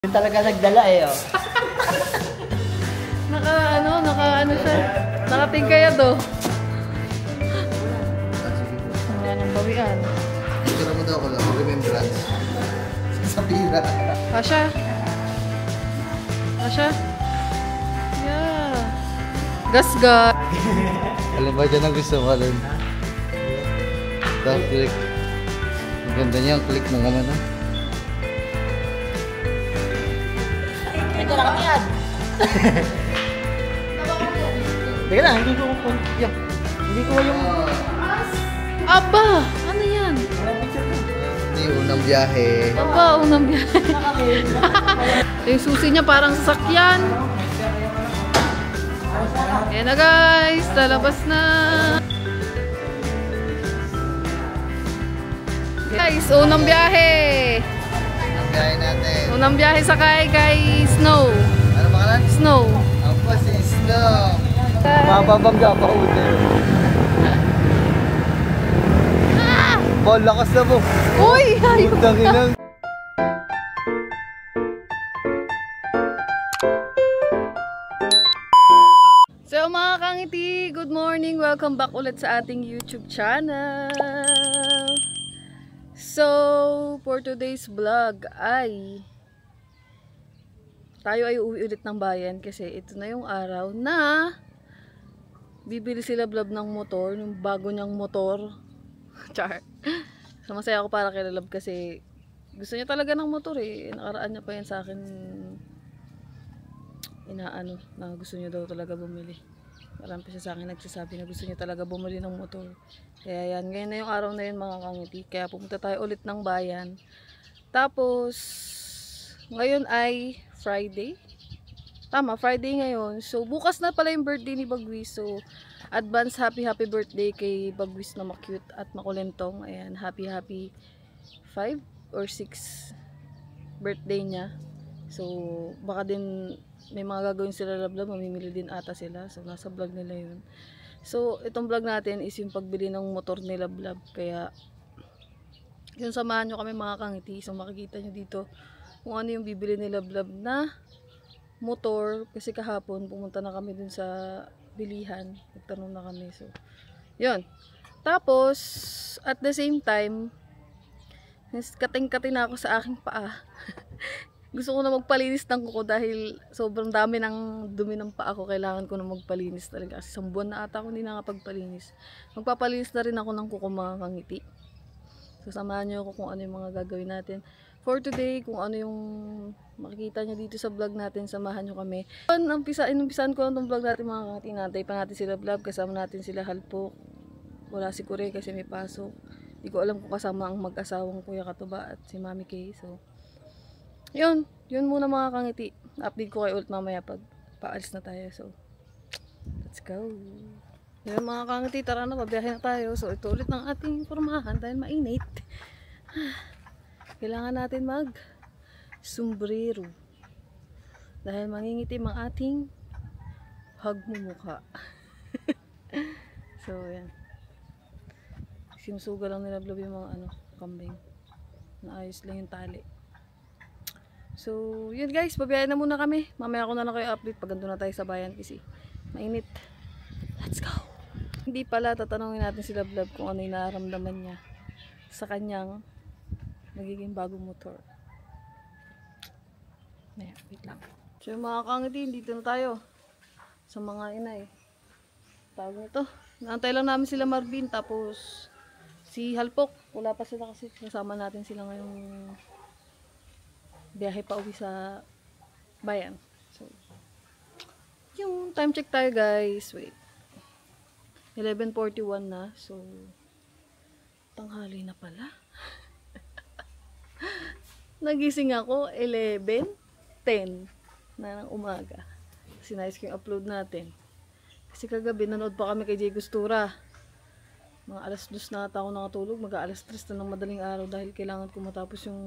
Yung talaga nagdala eh, oh. naka ano siya. Nakatingkaya do. Wala nang bawian. Ito naman daw ako lang, remembrance. Sa pira. Asha. Yeah. Gasgas. Alam ba dyan ang gusto mo, Alan? Top click. Ang ganda niya ang click ng ano. Ito na kami yan. Teka lang, hindi ko yung... Hindi ko yung... Aba! Ano yan? Hindi, unang biyahe. Aba, unang biyahe. Yung susi niya parang sasakyan. Ayan na guys, lalabas na. Guys, unang biyahe. Unang biyahe natin. Unang biyahe sakay kay Snow. Ano pangalan? Snow. Ako si Snow. Mababangga pa ulit. Bol, lakas na po. Uy! Ayun. Utang inang. So mga kangiti, good morning! Welcome back ulit sa ating YouTube channel. So, for today's vlog ay tayo ay uuwi ulit ng bayan kasi ito na yung araw na bibili sila Love ng motor, yung bago niyang motor. Char. So masaya ako para kay Love kasi gusto niya talaga ng motor eh. Nakaraan niya pa yan sa akin inaano na gusto niya daw talaga bumili. Marami pa siya sa akin nagsasabi na gusto niya talaga bumili ng motor. Kaya yan, ngayon na yung araw na yun mga kangiti. Kaya pumunta tayo ulit ng bayan. Tapos ngayon ay Friday. Tama, Friday ngayon. So bukas na pala yung birthday ni Bagwis. So advance happy birthday kay Bagwis na ma-cute at makulentong. Ayan, happy 5 or 6 birthday niya. So baka din may mga gagawin sila Love, mamimili din ata sila. So nasa vlog nila yun. So itong vlog natin is yung pagbili ng motor ni Love. Kaya yun, samahan nyo kami mga kangiti. So makikita nyo dito kung ano yung bibili ni Love na motor. Kasi kahapon pumunta na kami dun sa bilihan. Nagtanong na kami. So yun. Tapos at the same time kating-kating na ako sa aking paa. Gusto ko na magpalinis ng kuko dahil sobrang dami ng dumi ng paa ko. Kailangan ko na magpalinis talaga. Kasi isang buwan na ata ako hindi nakapagpalinis. Magpapalinis na rin ako ng kuko mga kangiti. So samahan nyo ako kung ano yung mga gagawin natin for today. Kung ano yung makikita nyo dito sa vlog natin. Samahan nyo kami. Inumpisan ko lang itong vlog natin mga kangiti. Nantay pa natin sila vlog. Kasama natin sila Halpok. Wala si Kure kasi may pasok. Hindi ko alam kung kasama ang mag-asawang Kuya Katuba at si Mami Kay. So yun muna mga kangiti. Update ko kayo ulit mamaya pag paalis na tayo. So let's go. Yun mga kangiti, tara na, pabiyahe na tayo. So ito ulit ng ating pormahan dahil mainit. Kailangan natin mag sombrero dahil mangingitim ang ating hagmumukha. So yan, sinusuga lang nila yung mga kambing. Naayos lang yung tali. So, yun guys, babiyahe na muna kami. Mamaya ko na lang kayo update pag andun na tayo sa bayan kasi mainit. Let's go! Hindi pala, tatanungin natin si Love kung ano yung nararamdaman niya sa kanyang nagiging bagong motor. Ayan, wait lang. So, mga kangiti, dito na tayo sa mga inay. Tawag nito. Naantay lang namin sila Marvin, tapos si Halpok. Wala pa sila kasi kasama natin sila ngayong biyahe pa uwi sa bayan. So, yung time check tayo guys. Wait. 11:41 na. So, tanghali na pala. Nagising ako 11:10 na ng umaga. Sinayos ko yung upload natin. Kasi kagabi nanood pa kami kay Jay Gustura. Mga alas 2 na ata ako nakatulog. Mag-aalas 3 na ng madaling araw dahil kailangan ko matapos yung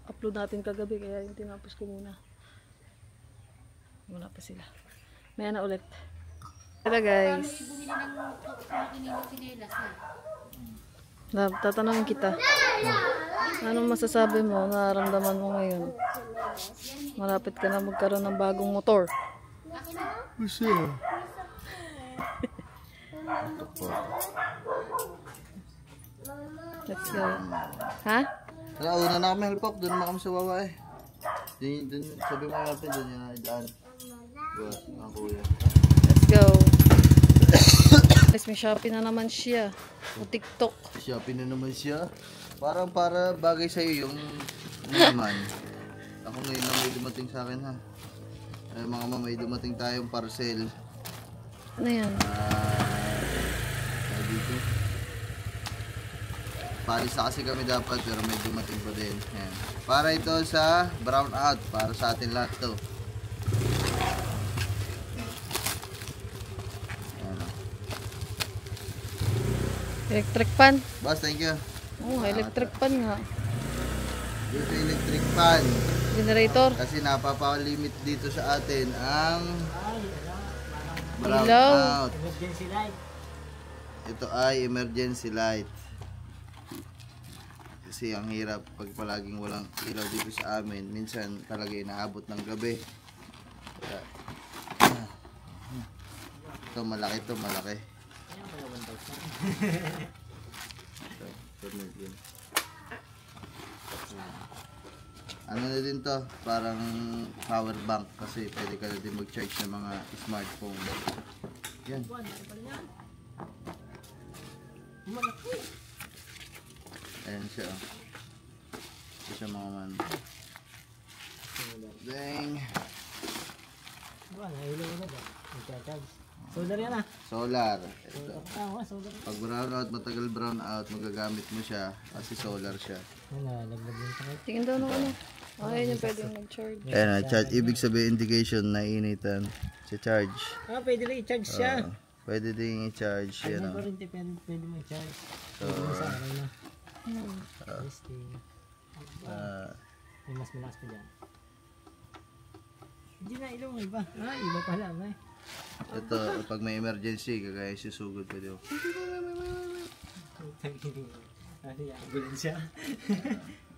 upload natin kagabi. Kaya yung tinapos ko muna. Wala pa sila. Maya na ulit. Hello guys. Tatanungin kita. Anong masasabi mo, nararamdaman mo ngayon? Malapit ka na magkaroon ng bagong motor. Masaya. Let's go. Ha? Tara, una na kami halpok. Doon naman kami sa Wawa eh. Dun, sabi mo natin, doon yung daan. Diba, mga kuya. Let's go. Guys, may Shopee na naman siya. O TikTok. Shopee na naman siya. Parang para bagay sa'yo yung naman. Ako ngayon na may dumating sa akin ha. Ay mga mama, may dumating tayong parcel. Ano yan? Dito. Paris na kasi kami dapat pero may dumating pa din. Ayan. Para ito sa brown out. Para sa atin lahat to. Electric pan. Boss, thank you. Oh, electric pan nga. Dito electric fan. Generator. Kasi napapa-limit dito sa atin ang brown Ilaw. out. Ito ay emergency light. Kasi ang hirap pag palaging walang ilaw dito sa amin. Minsan talaga inaabot ng gabi. Kaya, ito malaki, ito malaki. Ano na din to, parang power bank kasi pwede ka na din mag-charge ng mga smartphone. Yan. Ayan siya. Ito siya mga man. Dang. Solar yan ah. Solar. Ito. Pag brown out, matagal brown out, magagamit mo siya kasi solar siya. Laglag yun sa kayo. Tingin daw ng ano. Ayun yung pwedeng mag-charge. Ayan, charge. Ibig sabihin indication na initan. Si charge. Pwede rin i-charge siya. Pwede din i-charge. Yan o. Pwede mo i-charge. So, Pwede mo sa araw na. May mas malakas pa dyan. Hindi na ilaw nga iba. Iba pala. ito, pag may emergency, kagaya susugod pa diyo. Ambulansya.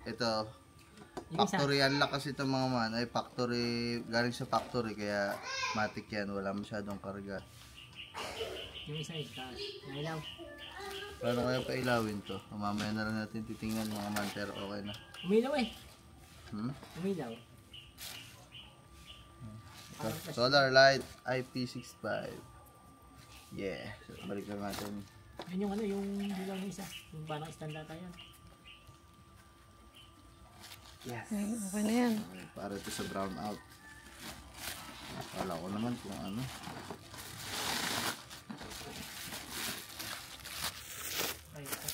Ito, factory unlock kasi ito mga man. Ay, factory, galing sa factory, kaya matik yan. Wala masyadong karga. Yung isa itaas. Nailaw. Paano kaya pailawin to? Mamaya na lang natin titingnan mga man, pero okay na. Umilaw eh. Umilaw. Solar light IP65. Yeah. So, balik lang natin. Yun yung ano, yung bilang na isa. Yung parang standard yan. Yes. Okay na yan. Okay, para ito sa brown out. Wala ko naman kung ano.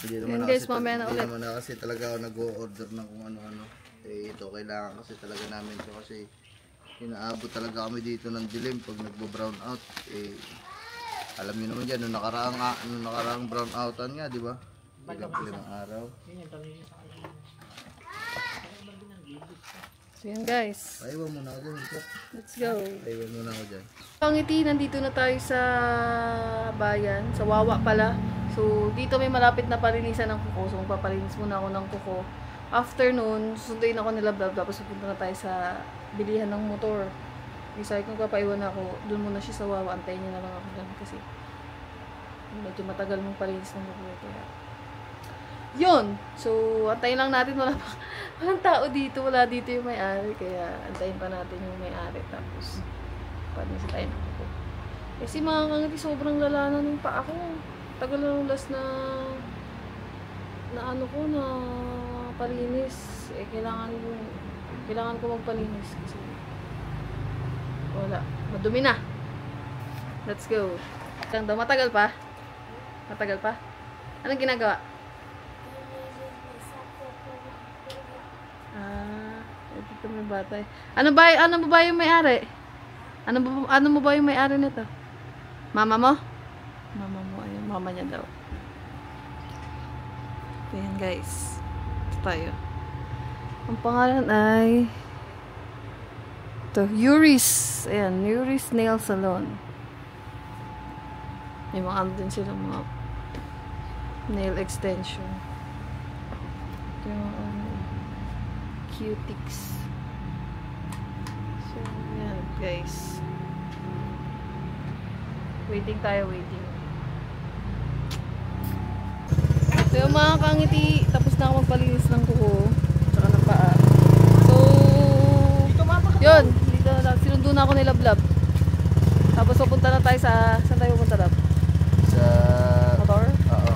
Yan guys, mamaya na ulit. Hindi naman na kasi talaga ako nag-o-order ng kung ano-ano. Eh, ito kailangan kasi talaga namin ito kasi inaabot talaga kami dito ng dilim pag nagbo-brown out. Eh, alam niyo naman yan, nung nakaraang brown outan nga, di ba? Ilang araw. So yan guys. Paiwan muna ako dyan. Let's go. Paiwan muna ako dyan. Pangiti, nandito na tayo sa bayan, sa Wawa pala. So dito may malapit na palinisan ng kuko. So magpapalinis muna ako ng kuko. After noon, susunduin ako nila Blab. Tapos pupunta na tayo sa bilihan ng motor. Isa kung papaiwan ako, doon muna siya sa Wawa. Antayin niya na lang ako dyan kasi medyo matagal mong palinis ng kuko. Kaya yun! So antayin lang natin. Walang tao dito. Wala dito yung may-ari. Kaya antayin pa natin yung may-ari. Tapos palinis tayo ng kuko. Kasi mga kangiti, sobrang lala na ng paa ko. Tagal na nung last na ano ko na palinis. Eh, kailangan ko magpalinis kasi wala. Madumi na. Let's go. Lang daw. Matagal pa? Matagal pa? Anong ginagawa? Ito may bata. Ano ba yung may-ari? Ano mo ba yung may-ari nito? Mama mo? Mama mo. Ayun, mama niya daw. Ayan guys. Ito tayo. Ang pangalan ay ito, Yuri's. Ayan, Yuri's Nail Salon. May mga ano din sila, mga nail extension. yung cutics. So, yan guys. Waiting tayo, waiting. So yung mga kangiti, tapos na ako magpalinis ng kuko, tsaka ng paa. So, yun, dito na, sinundo na ako ni Lablab. Tapos pupunta na tayo sa, saan tayo pupunta Lab? Sa... Motor? Oo.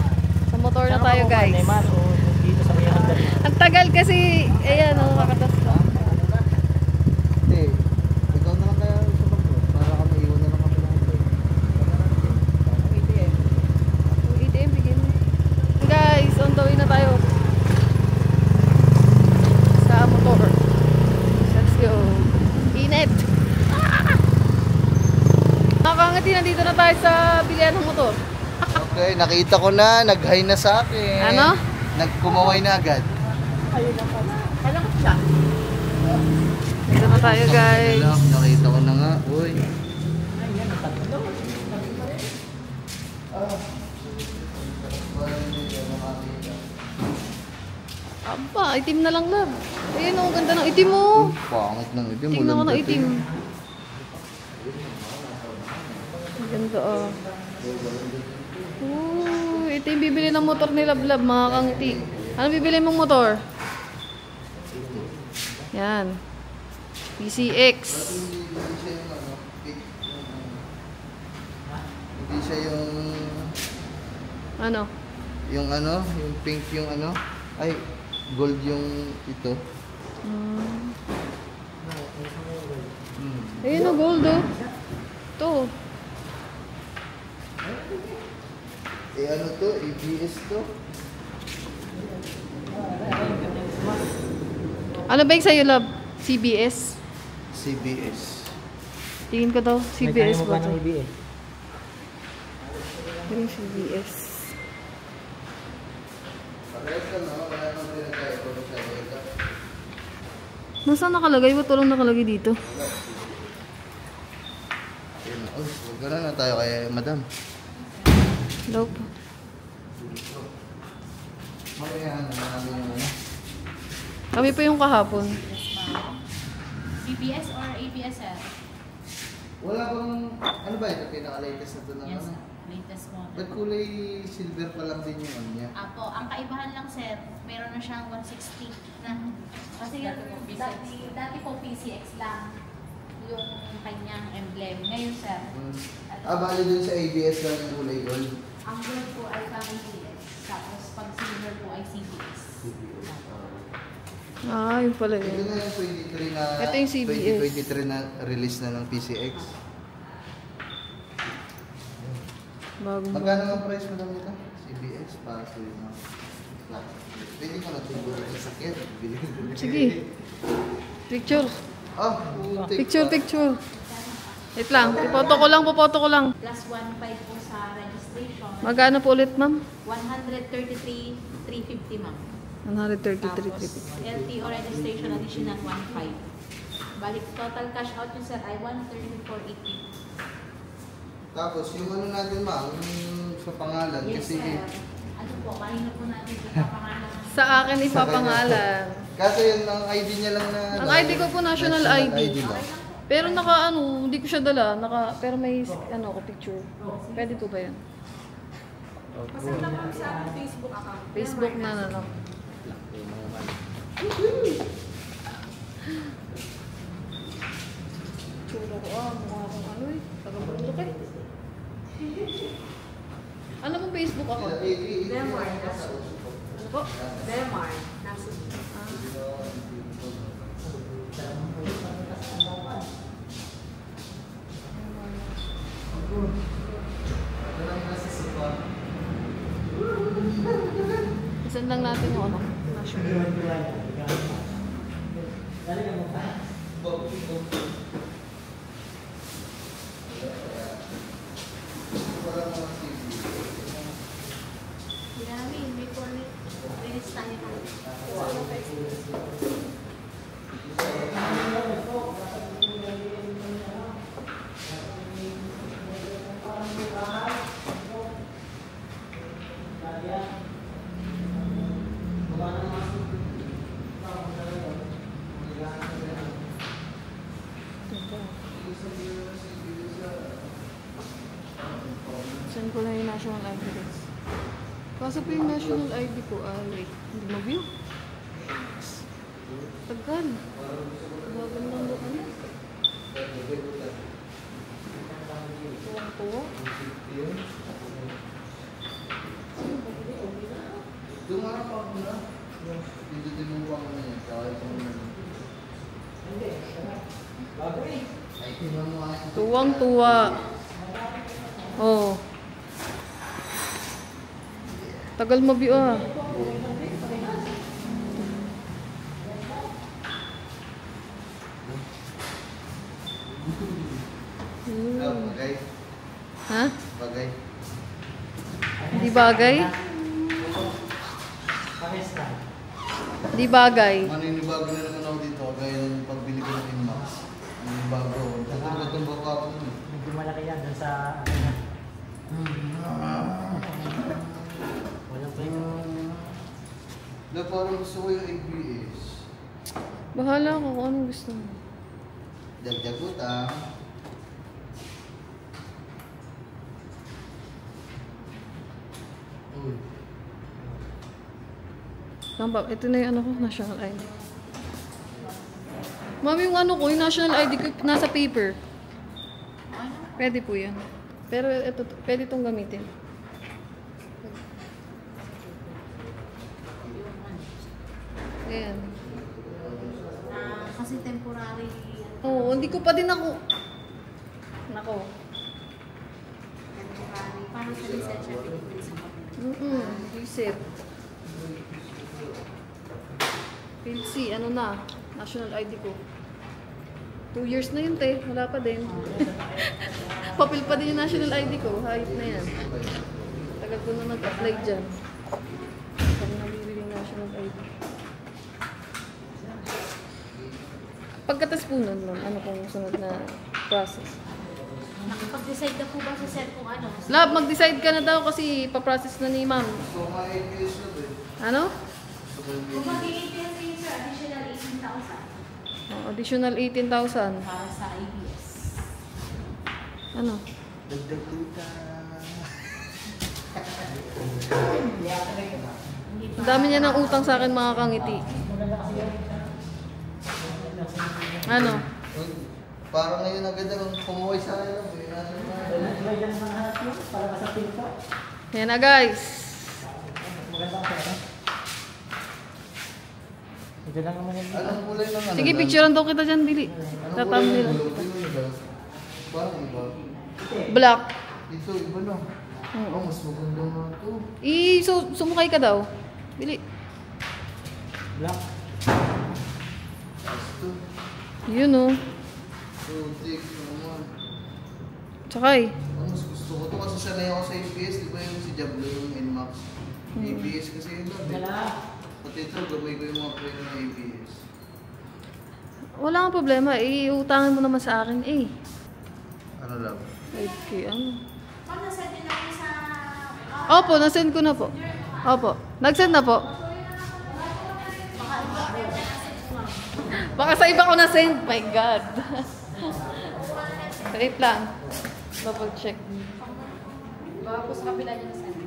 Sa motor na tayo guys. Ang tagal kasi, ayan, nakakatas na. Hindi. Ikaw na lang kaya sa pagko. Para kami iwan na lang kami ng break. ATM. Yung ATM, bigyan mo. Guys, on the way na tayo. Sa motor. Let's go. Init! Nakakangati na dito na tayo sa bilihan ng motor. Okay, nakita ko na. Nag-hi na sa akin. Ano? Nagkumaway na agad. Dito na tayo guys. Nakita ko na nga. Uy. Aba, itim na lang Lab. Ayun, ang ganda ng itim mo. Pangit ng itim. Tingnan ko Maganda ng itim. Ang ganda ah. Ito yung bibili ng motor ni Lablab, mga kangiti. Ano bibili mong motor? Yan. PCX. Hindi siya yung... Ano? Yung ano? Yung pink yung ano? Ay, gold yung ito. Ayun o, gold oh. Ito. Eh ano to? ABS to? Ano ba yung sa'yo, Lab? CBS? CBS. Tingin ko daw, CBS ba ito? ABS? Yung CBS. Parehas ka no? Wala nang pinagkaya ko sa ito. Nasaan nakalagay? Ba't walang nakalagay dito? Ayun. Oh, huwag ka na tayo kay madam. Daw po. Mamaya na namin yung ano. Kami pa yung kahapon. CBS or ABS-L? Wala bang, ano ba ito? Pinaka-latest na ito ng Yes, ano? latest model. Ba't kulay silver pa lang din yung ano niya? Apo, ang kaibahan lang sir, meron na siyang 160 na. Kasi dati po PCX lang yung kanyang emblem. Ngayon sir, Bali dun sa ABS lang yung kulay gold. ang gold po ay PCX. Tapos pag silver po ay CBS. Ah, yun pala Ito yun. na yung 23 na, Ito yung CBS. 2023 na release na ng PCX. Bagong Magkano ang price mo lang nito? CBS para sa yung mga pwede ko na siguro sa sakyan. Sige. Picture. Oh, putik Picture, pa. picture. Wait lang. Pupoto ko lang, pupoto ko lang. Plus 1.5 po sa registration. Magkano po ulit, ma'am? 133,350 ma'am. 133.350. LTO registration additional 1.5. Balik total cash out yun sir ay 134,850. Tapos yung ano natin ma'am, yung sa pangalan Yes kasi sir. Ano po, kanina po natin ipapangalan. Sa akin ipapangalan. Kaso yun ang ID niya lang na Ang ID ko po, national ID. lang. Pero naka ano, hindi ko siya dala. Pero may ano ko picture. Pwede po ba yan? Facebook na na lang. Tsura ko mukha kong ano eh. Taga-bundok eh. Ano pong Facebook ako? Demar. Ano po? Demar. Isan lang natin yung ano. National. Namin, may cornet. Release tayo na. Send ko na yung national ID guys. Kaso po yung national ID ko, wait, hindi ma-view. Tagal. Bagal lang doon ano. Tuwang-tuwa. Dumarap ako na. Dito tinuwang na yan. Kaya itong ay, tingnan mo nga. Tuwang-tuwa. Oh. Tagal ma-view ah. Bagay. Ha? Bagay. Di bagay? Di bagay. Maninibago na naman ako dito. Kaya yung pagbili ko ng Inmax. Maninibago ako. Katulad ng baka ko nun. Medyo malaki yan dun sa... Walang pwede. Na parang gusto ko yung ABS. Bahala ka kung anong gusto mo. Dagdag utang. Uy. Tama, ito na yung ano ko, national ID. Mami, yung ano ko, yung national ID ko, nasa paper. Pwede po yan. Pero ito, pwede itong gamitin. Ayan. Kasi temporary. Oo, hindi ko pa din ako. Nako. Temporary. Parang sa lisensya Philippines sa Reset. PLC, ano na? National ID ko. 2 years na yun, te. Wala pa din. Papil pa din yung national ID ko. Hayop na yan. Tagal ko na nag-apply dyan. Pag nabibili yung national ID. Pagkatas po nun, ano kung sunod na process? Nakapag-decide na po ba sa sir kung ano? Lab, mag-decide ka na daw kasi pa-process na ni ma'am. So, mga ABS na ba eh? Ano? Kung mag-i-ATS kayo sir, additional 18,000 Oh, additional 18,000. para sa ABS. Ano? Dagdag utang. Ang dami niya ng utang sa akin mga kangiti. Ano? Parang ngayon agad akong kumuhay sa akin. Lagyan ng mga hanap yun para masapin ka. Yan na guys. Maganda ang pera. Ito lang naman yung... Anong kulay ng ano? Sige, picturean daw kita dyan, Dili. Anong kulay Tatam ng nila. gulo? Iba. Parang iba. Black. Ito, iba na. Oo. Oh, mas maganda nga ito. Sumukay ka daw. Dili. Black. Ito. Yun oh. Putik naman. Sakay. Ang mas gusto ko ito kasi sanay ako sa ABS. Di ba yung si Jablo yung Inmax? ABS kasi yun lang. Wala. Pati ito, gamay ko yung mga preno ng ABS. Wala kang problema. Iutangin mo naman sa akin eh. Ano lang? 5K, ano? Pag nasend din natin sa... Opo, nasend ko na po. Opo. Nag-send na po. Baka sa iba ko na-send. My God. Wait lang. Double check. Baka po sa kapila niyo na send.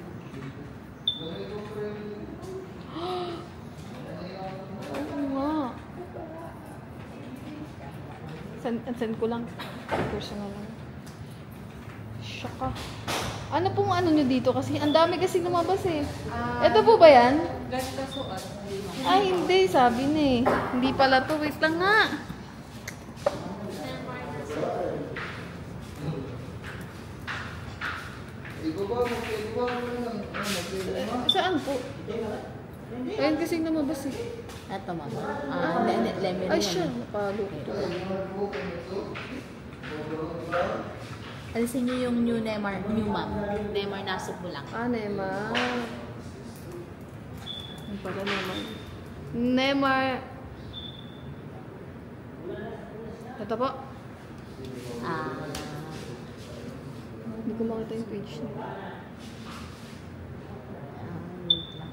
Oo nga. Send ko lang. Personal lang. Shaka. Ano pong ano nyo dito? Kasi ang dami kasi lumabas eh. Ito po ba yan? Ay, hindi. Sabi na eh. Hindi pala to. Wait lang nga. Saan po? Ayun kasi lumabas eh. Ito mama. Lemon Ay siya. Napalo ko. Alisin niyo yung new Neymar, new ma'am. Neymar nasok mo lang. Ah, Neymar. Ano pala Neymar? Neymar. Ito po. Hindi ko makita yung page niya. Wait lang.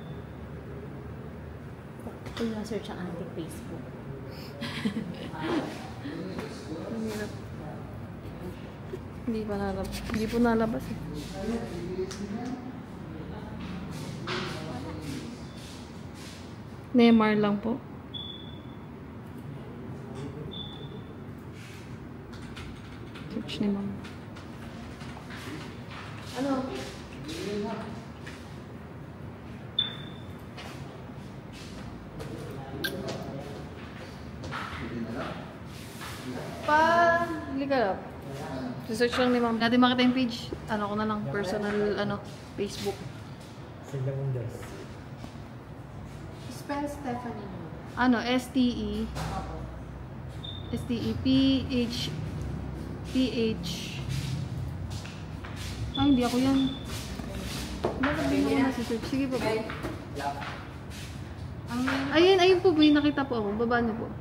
Ito yung search ang ating Facebook. Ang hirap. Hindi pa nalabas. Hindi po nalabas eh. Neymar lang po. Search ni ma'am. Ano? Halika lang. Search lang ni ma'am. Natin makita yung page. Ano ko na lang, personal, Facebook. Sila Mundos. Spell Stephanie mo. S-T-E. S-T-E-P-H. Ay, hindi ako yan. Bakit din ako nasa search? Sige po. Ayun po, boy. Nakita po ako. Baba niyo po.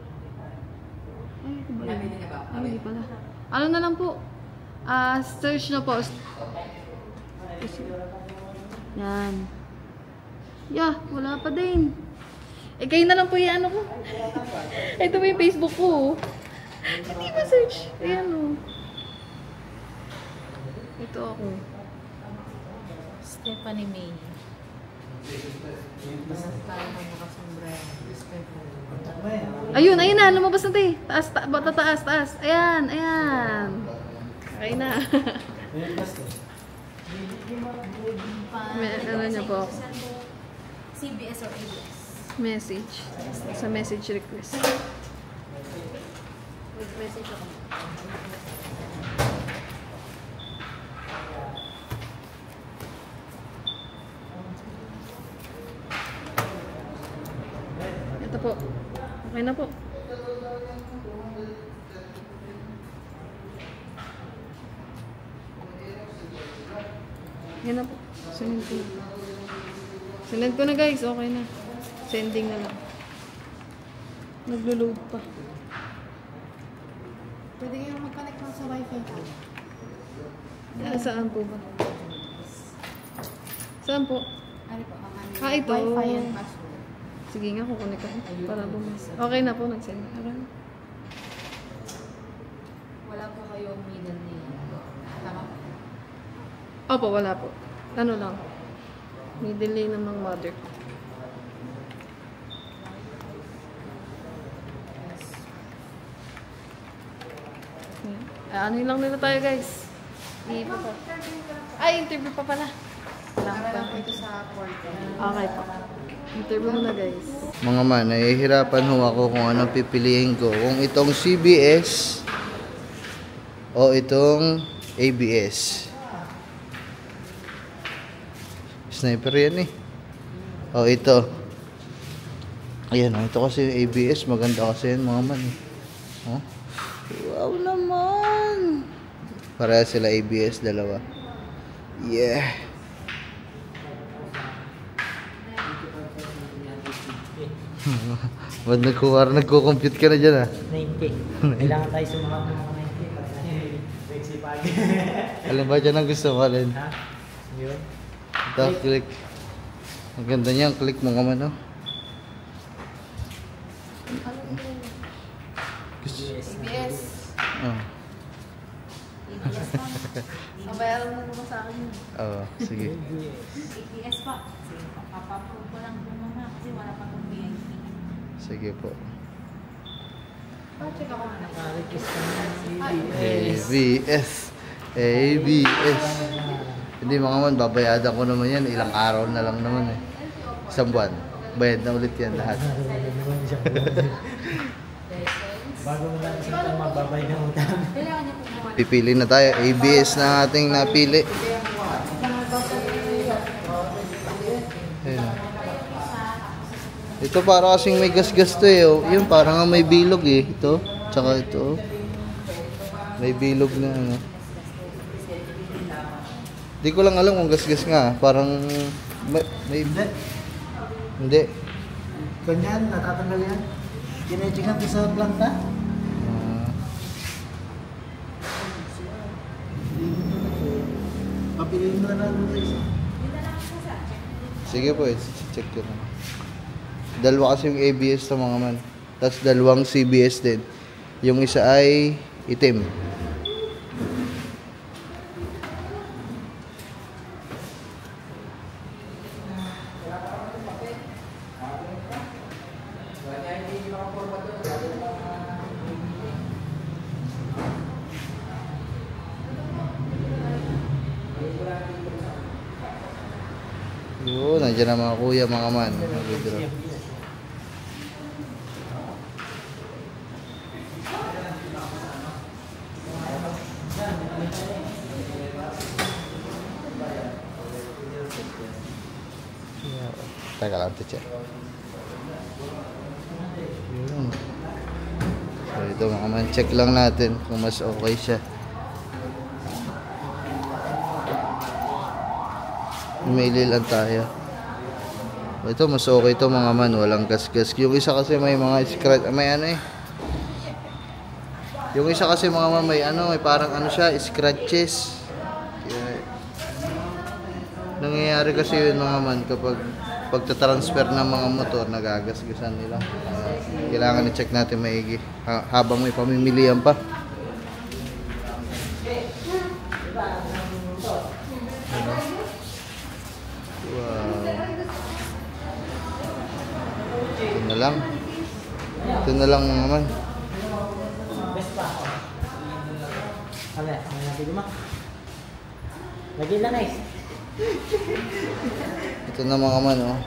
Ay, ito ba? Ay, hindi pala. Ano na lang po? Search na po. Yan. Yeah, wala pa din. Kayo na lang po yung ko. Ito po yung Facebook ko. Hindi ba search? Ayan o. Ito ako. Stephanie May. Ayun na. Lumabas na tayo. Taas. Ayan. Okay na. Ano niya po ako? CBS or ABS? Message. Sa message request. With message ako. Ito po. Okay na po. Yan na po. Send ko na. Send ko na guys. Okay na. Sending na lang. Naglo-load pa. Pwede kayong mag-connect lang sa wifi ka. Saan po ba? Saan po? Ano po? Ito. Wifi and password. Sige nga, kukunik ako. Para bumas. Okay na po. Nag-send. Okay na. Wala po kayong middle name. Tama po. Opo, wala po. Ano lang. Middle name ng mother. Ano lang nila tayo guys. Interview pa pala. Para lang po ito sa portal. Okay po. Interview muna guys. Mga man, nahihirapan ho ako kung anong pipiliin ko. Kung itong CBS o itong ABS. Sniper yan eh. O ito. Ayan, ito kasi yung ABS. Maganda kasi yan mga man eh. Oh? Wow naman. Pareha sila ABS, dalawa. Yeah. Ba't nagko-compute ka na dyan ah? 90. Kailangan tayo sumama ng mga 90. Sexy pag. Alam ba dyan ang gusto mo, Alin? Ha? Yun. Ito, click. Ang ganda niya, click mo nga man, oh. ABS. Oh. ABS pa. Mabayaran mo naman sa akin yun. Oh, sige. ABS pa. Sige po. Papaprove ko lang po muna kasi wala pa kong VIP. Sige po. Check ako na. Naka-request ka na CBS. ABS. ABS. Hindi mga man, babayadan ko naman yan. Ilang araw na lang naman eh. Isang buwan. Bayad na ulit yan lahat. Bago mo lang isang mababay na utang. Kailangan niyo po buwan. Pipili na tayo. ABS na ating napili. Ayan. Ito para kasing may gas-gas to eh. Oh. Yun parang nga may bilog eh. Ito. Tsaka ito. May bilog na ano. Di ko lang alam kung gas-gas nga. Parang may hindi. Ganyan, natatanggal yan. Kinechingan ko sa planta. Papiliin mo na lang ito isa. Sige po, check ko na. Dalawa kasi yung ABS sa mga man. Tapos dalawang CBS din. Yung isa ay itim. nandiyan ang mga kuya, mga man. Mag-withdraw. Teka lang, teacher. Yun. So ito mga man, check lang natin kung mas okay siya. Email lang tayo. Ito mas okay to mga man, walang gas-gas. Yung isa kasi may mga scratch, may ano eh. Yung isa kasi mga man may ano, may parang ano siya, scratches. Kaya, nangyayari kasi yun mga man kapag pagtatransfer ng mga motor, nagagasgasan nila. Kailangan i-check natin maigi habang may pamimilihan pa. Wow. Ito na lang. Ito na lang mga man. Lagi lang guys. Ito na mga man, oh.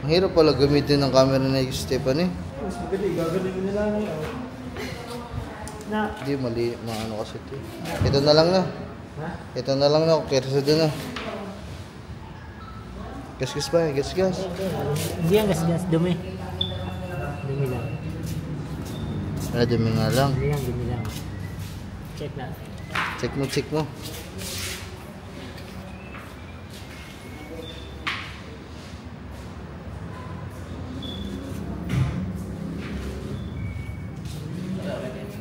Ang hirap pala gamitin ng camera na Stephanie. Mas madali, gagawin mo na lang ngayon. Hindi, mali, ano kasi ito. Ito na lang na. Ha? Ito na lang na, kaya doon na. Gas-gas ba? Gas-gas. Hindi ang gas-gas, dumi. Dumi lang. Dumi nga lang. Hindi ang dumi lang. Check na. Check mo, check mo.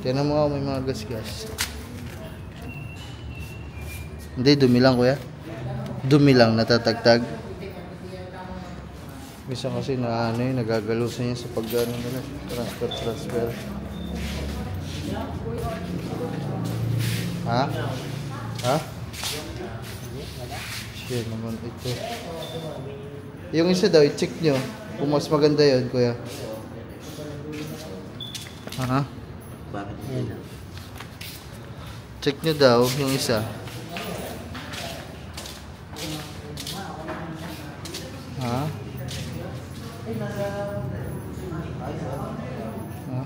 Tignan mo nga, may mga gas-gas. Hindi, dumi lang kuya. Dumi lang, natatagtag. Misa kasi na ano yun, nagagalusan niya sa pag-ano nila. Transfer. Ha? Ha? Shit naman ito. Yung isa daw, i-check nyo. Kung mas maganda yun, kuya. Ha? Bakit? Check nyo daw yung isa. Ha? Ha?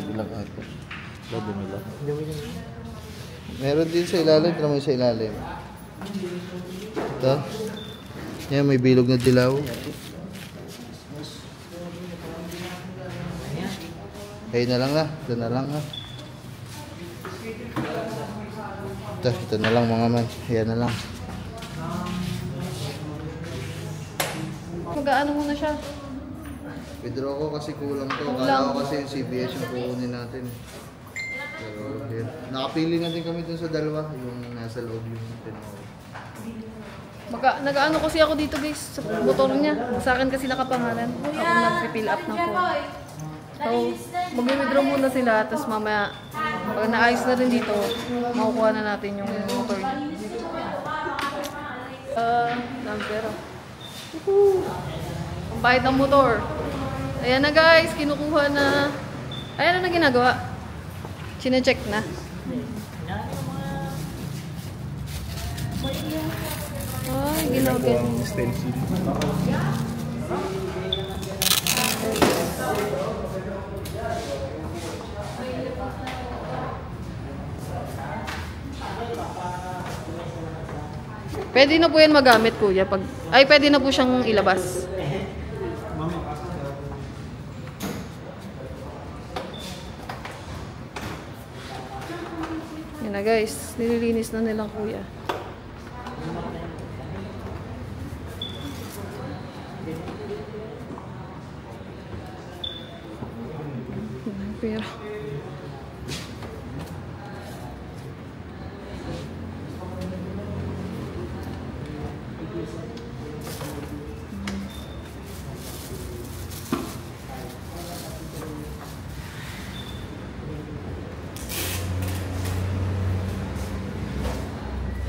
Bilang ito. Dumi lang. Meron din sa ilalim, tignan mo yung sa ilalim. Ito. Yan, may bilog na dilaw. Kaya na lang na. Ito na lang ha. Ito na lang mga man. Ayan na lang. Mag-aano muna siya. Withdraw ko kasi kulang to. Kala ko kasi yung CBS yung kukunin natin. Pero yun. Nakapili na din kami dun sa dalawa. Yung nasa loob yung tinawag. Nag-aano kasi ako dito guys sa motor niya. Sa akin kasi nakapangalan. Ako nag-fill up ng phone. So, mag-withdraw muna sila. Tapos mamaya, pag naayos na rin dito, makukuha na natin yung motor niya. Dami pera. Ang bahid ng motor. Ayan na guys, kinukuha na. Ayan na ginagawa. Sine-check na. Ay, ginagawa. Pwede na po yan magamit, kuya. Pwede na po siyang ilabas. Yan na guys, nililinis na nilang kuya. Pero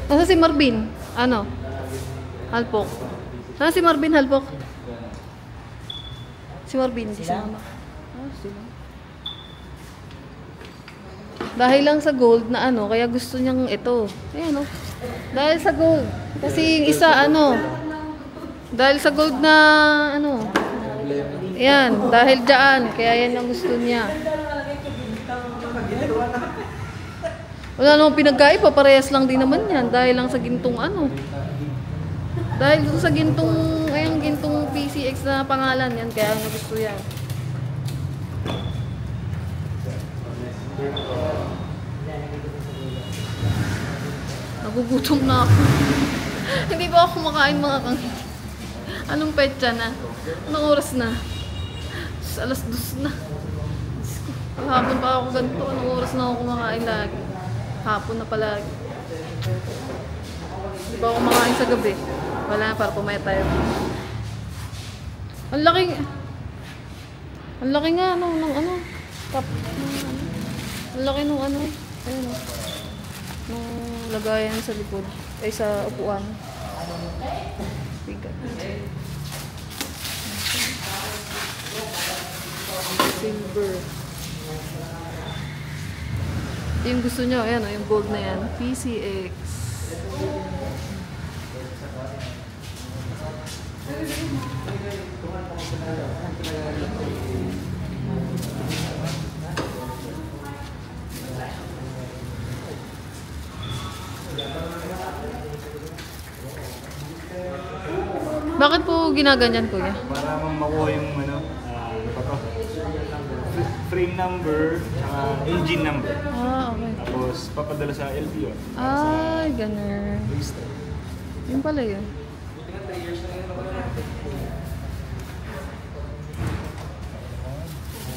nasa si Marvin? Ano? Halpok. Nasa si Marvin Halpok? Si Marvin, si mama. Sila. Dahil lang sa gold na ano, kaya gusto niyang ito. Ayan o. Dahil sa gold. Kasi yung isa, ano, dahil sa gold na, ano, yan, dahil dyan, kaya yan ang gusto niya. Wala namang pinagkaiba, parehas lang din naman yan, dahil lang sa gintong ano. Dahil sa gintong, ayang gintong PCX na pangalan yan, kaya ano gusto yan. Nagugutom na ako. Hindi pa ako kumakain mga kangiti. Anong petsa na? Anong oras na? Alas 2 na. Hapon pa ako ganito. Anong oras na ako kumakain lagi? Hapon na palagi. Hindi pa ako kumakain sa gabi. Wala na, para pumayat tayo. Ang laki nga nung ano. Ang laki nung ano. Ayun. Nung lagayan sa likod. Ay sa upuan. Bigat. Silver. Yung gusto nyo, ayan o, yung gold na yan. PCX. Bakit po ginaganyan, kuya? Para makuha yung ano, frame number, engine number. Ah, okay. Tapos papadala sa LTO. Ay, ganun. Yun pala yun.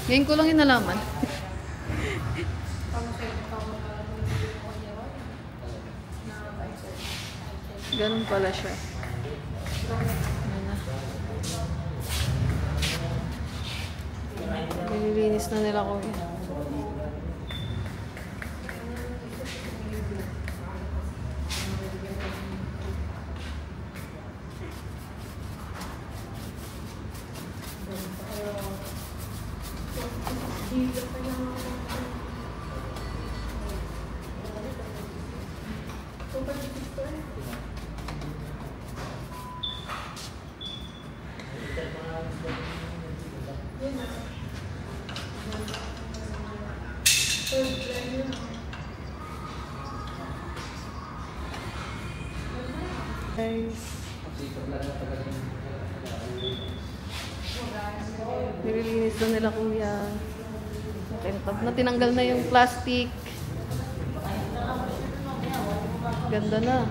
Ngayon ko lang yung nalaman. Ganun pala siya. Ayan na. Nililinis na nila ko yun. Guys, nililinis na nila kuya. Pag na tinanggal na yung plastic, ganda na.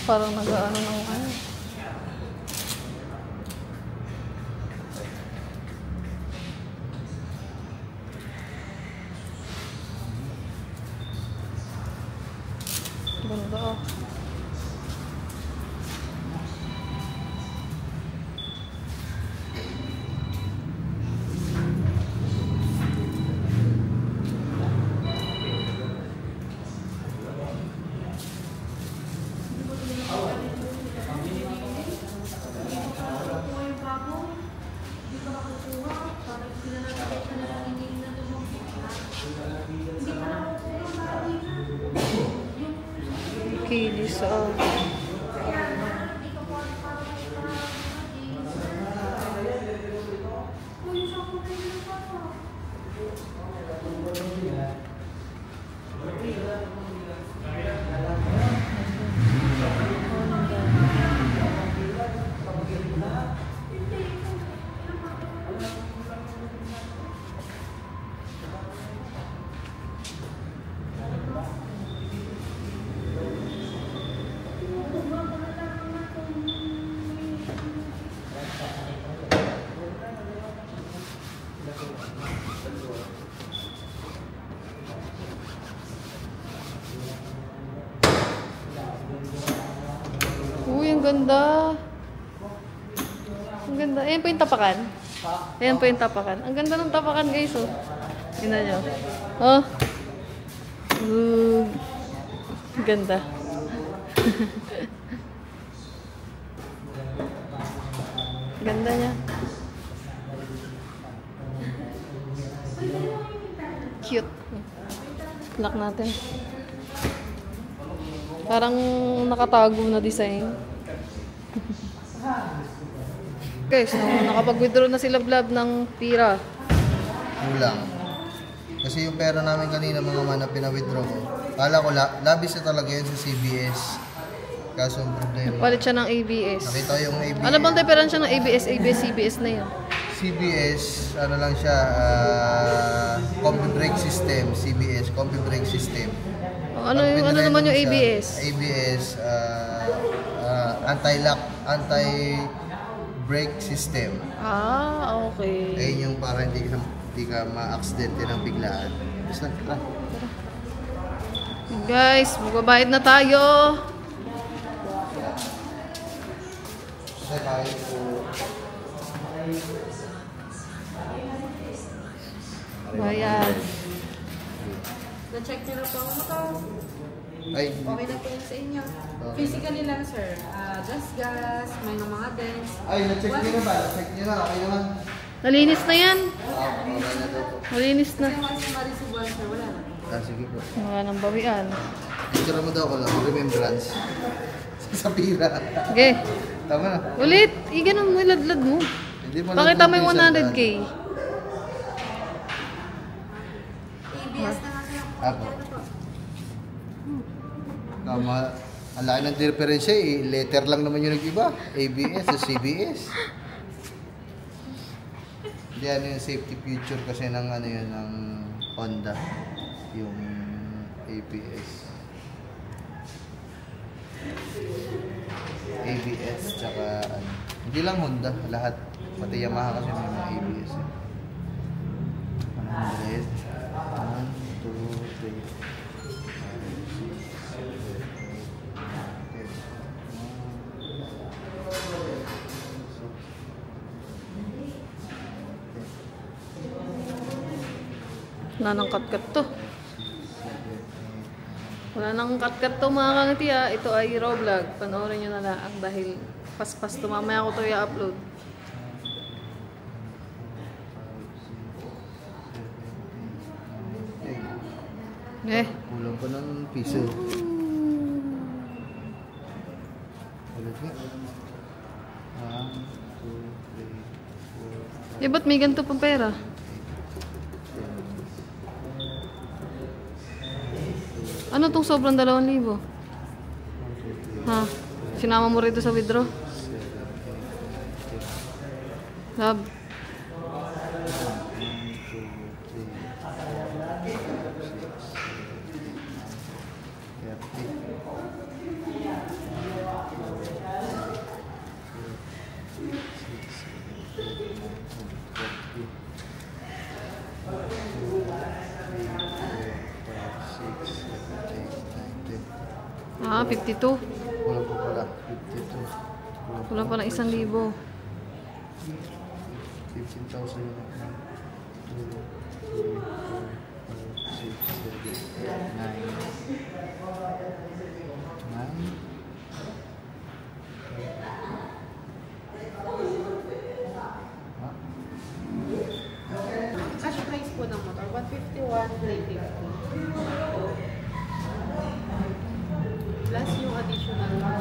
Parang nag-ano ng ano. Ganda oh. Kilis oh. ganda. Ang ganda. Ayan po yung tapakan. Ayan po yung tapakan. Ang ganda ng tapakan, guys, oh. Tingnan nyo. Oh. Ganda. Ganda niya. Cute. Lock natin. Parang nakatago na design. Guys, so, nakapag-withdraw na sila Blab ng pira. Kulang. Kasi yung pera namin kanina mga man na pina-withdraw ko, kala ko labis na talaga yan sa CBS. Kaso ang problema. Palit siya ng ABS. Nakita ko yung ABS. Ano bang diferensya ng ABS, CBS na yun? CBS, ano lang siya, combi brake system. CBS, combi brake system. Ano naman yung siya, ABS? ABS, anti-lock, anti-brake system. Ah, okay. Ayun yung para hindi ka ma-aksidente ng biglaan. Basta tara. Guys, magbabayad na tayo. Basta tayo po. Bayad. Na-check niyo na po ang motor. Ay, Okay na po yun sa inyo. Physically lang, sir. Gas-gas, may mga dents. ay, na-check nyo na ba? Na-check nyo na, okay naman. Nalinis na yan. Okay na daw po. Malinis na. Kasi mas ma-resibuan, sir. Wala na. Sige po. Wala nang bawian. Picture mo daw ko lang, remembrance. Sa pira. Okay. Tama na. Ulit. Ganun mo, iladlad mo. Hindi mo Pakita mo yung lang 100k. ABS na nga, sir. Ako. Tama. Ang laki ng diferensya eh. Letter lang naman yung nag-iba. ABS sa CBS. Hindi ano yung safety feature kasi ng ano yun, ng Honda. Yung ABS. ABS tsaka ano. Hindi lang Honda, lahat. Pati Yamaha kasi may mga ABS eh. 100. 1, 2, 3, 4, 5, 6, 7, 8, 9. Wala nang cut-cut to. Wala nang cut-cut to mga kangiti ah. Ito ay raw vlog. Panoorin nyo na lang dahil paspas to. Mamaya ko to i-upload. Kulang pa ng piso. Ulit nga. 1, 2, 3, 4, 5, Eh, ba't may ganito pang pera? Ano tong sobrang 2,000? Ha? Sinama mo rito sa withdraw? Love. Ah, 52. Kulang pa pala. 52. Kulang pa ng 1,000. 15,000 yun. 2, 3, 4, 5, 6, 7, 8, 9. 9. Cash price po ng motor, 151,350. Plus yung additional na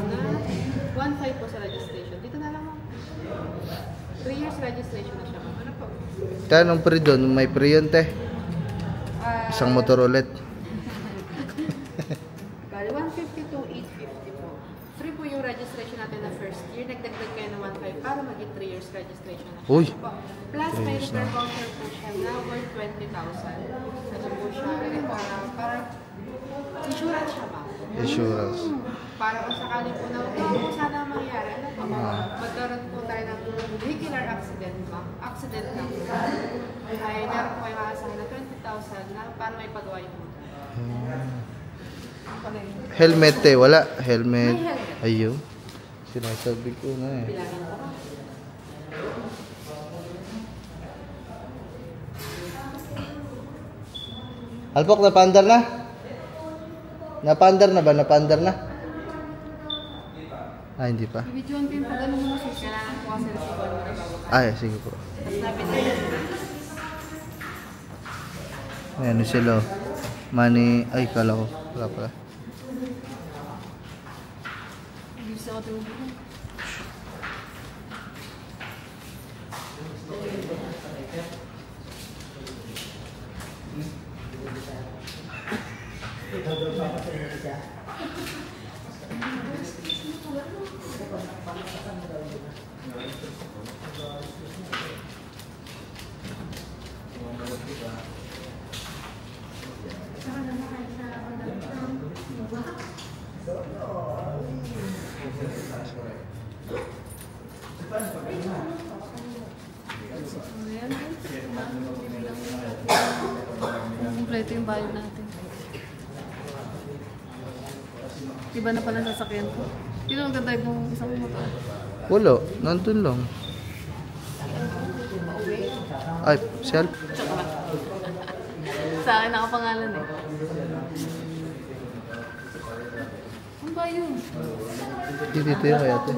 1,500 po sa registration. Dito na lang mo. 3 years registration na siya. Ano po? Tanong pre doon, may pre yun te. Isang motor ulit. Bali, 150 to 850 po. Free po yung registration natin na first year. Nagdagdag kayo ng 1,500 para maging 3 years registration na siya. Uy! Po. Plus, may repair voucher po siya na worth 20,000. Ano po siya? Para insurance siya ba? Insurance. Para kung sakali po na kung sana mangyari, ano po, magkaroon po tayo ng vehicular accident ba? Accident lang. Ay, meron po kayo maasahan na 20,000 na para may pagawa yung motor. Helmet eh, wala. Helmet. May helmet. Ayun. Sinasabi ko na eh. Bilangan ko ba? Alpok, napandar na? Napandar na ba? Napandar na? Ah, hindi pa. Bibidyoan ko yung pag-ano mo kasi kailangan ko kasi receiver mo rin bago. Ay, sige po. Tapos sabi nila, Ayan, sila. Money. Ay, kala ko. Wala pala. gusto ko tumulong. Kompleto yung bayad natin. Iba na pala sasakyan ko. Sino ang ganda yung isang motor? Wala. Nandun lang. Ay, self. Sa akin nakapangalan eh. Ano ba yun? Hindi dito yung kaya ate.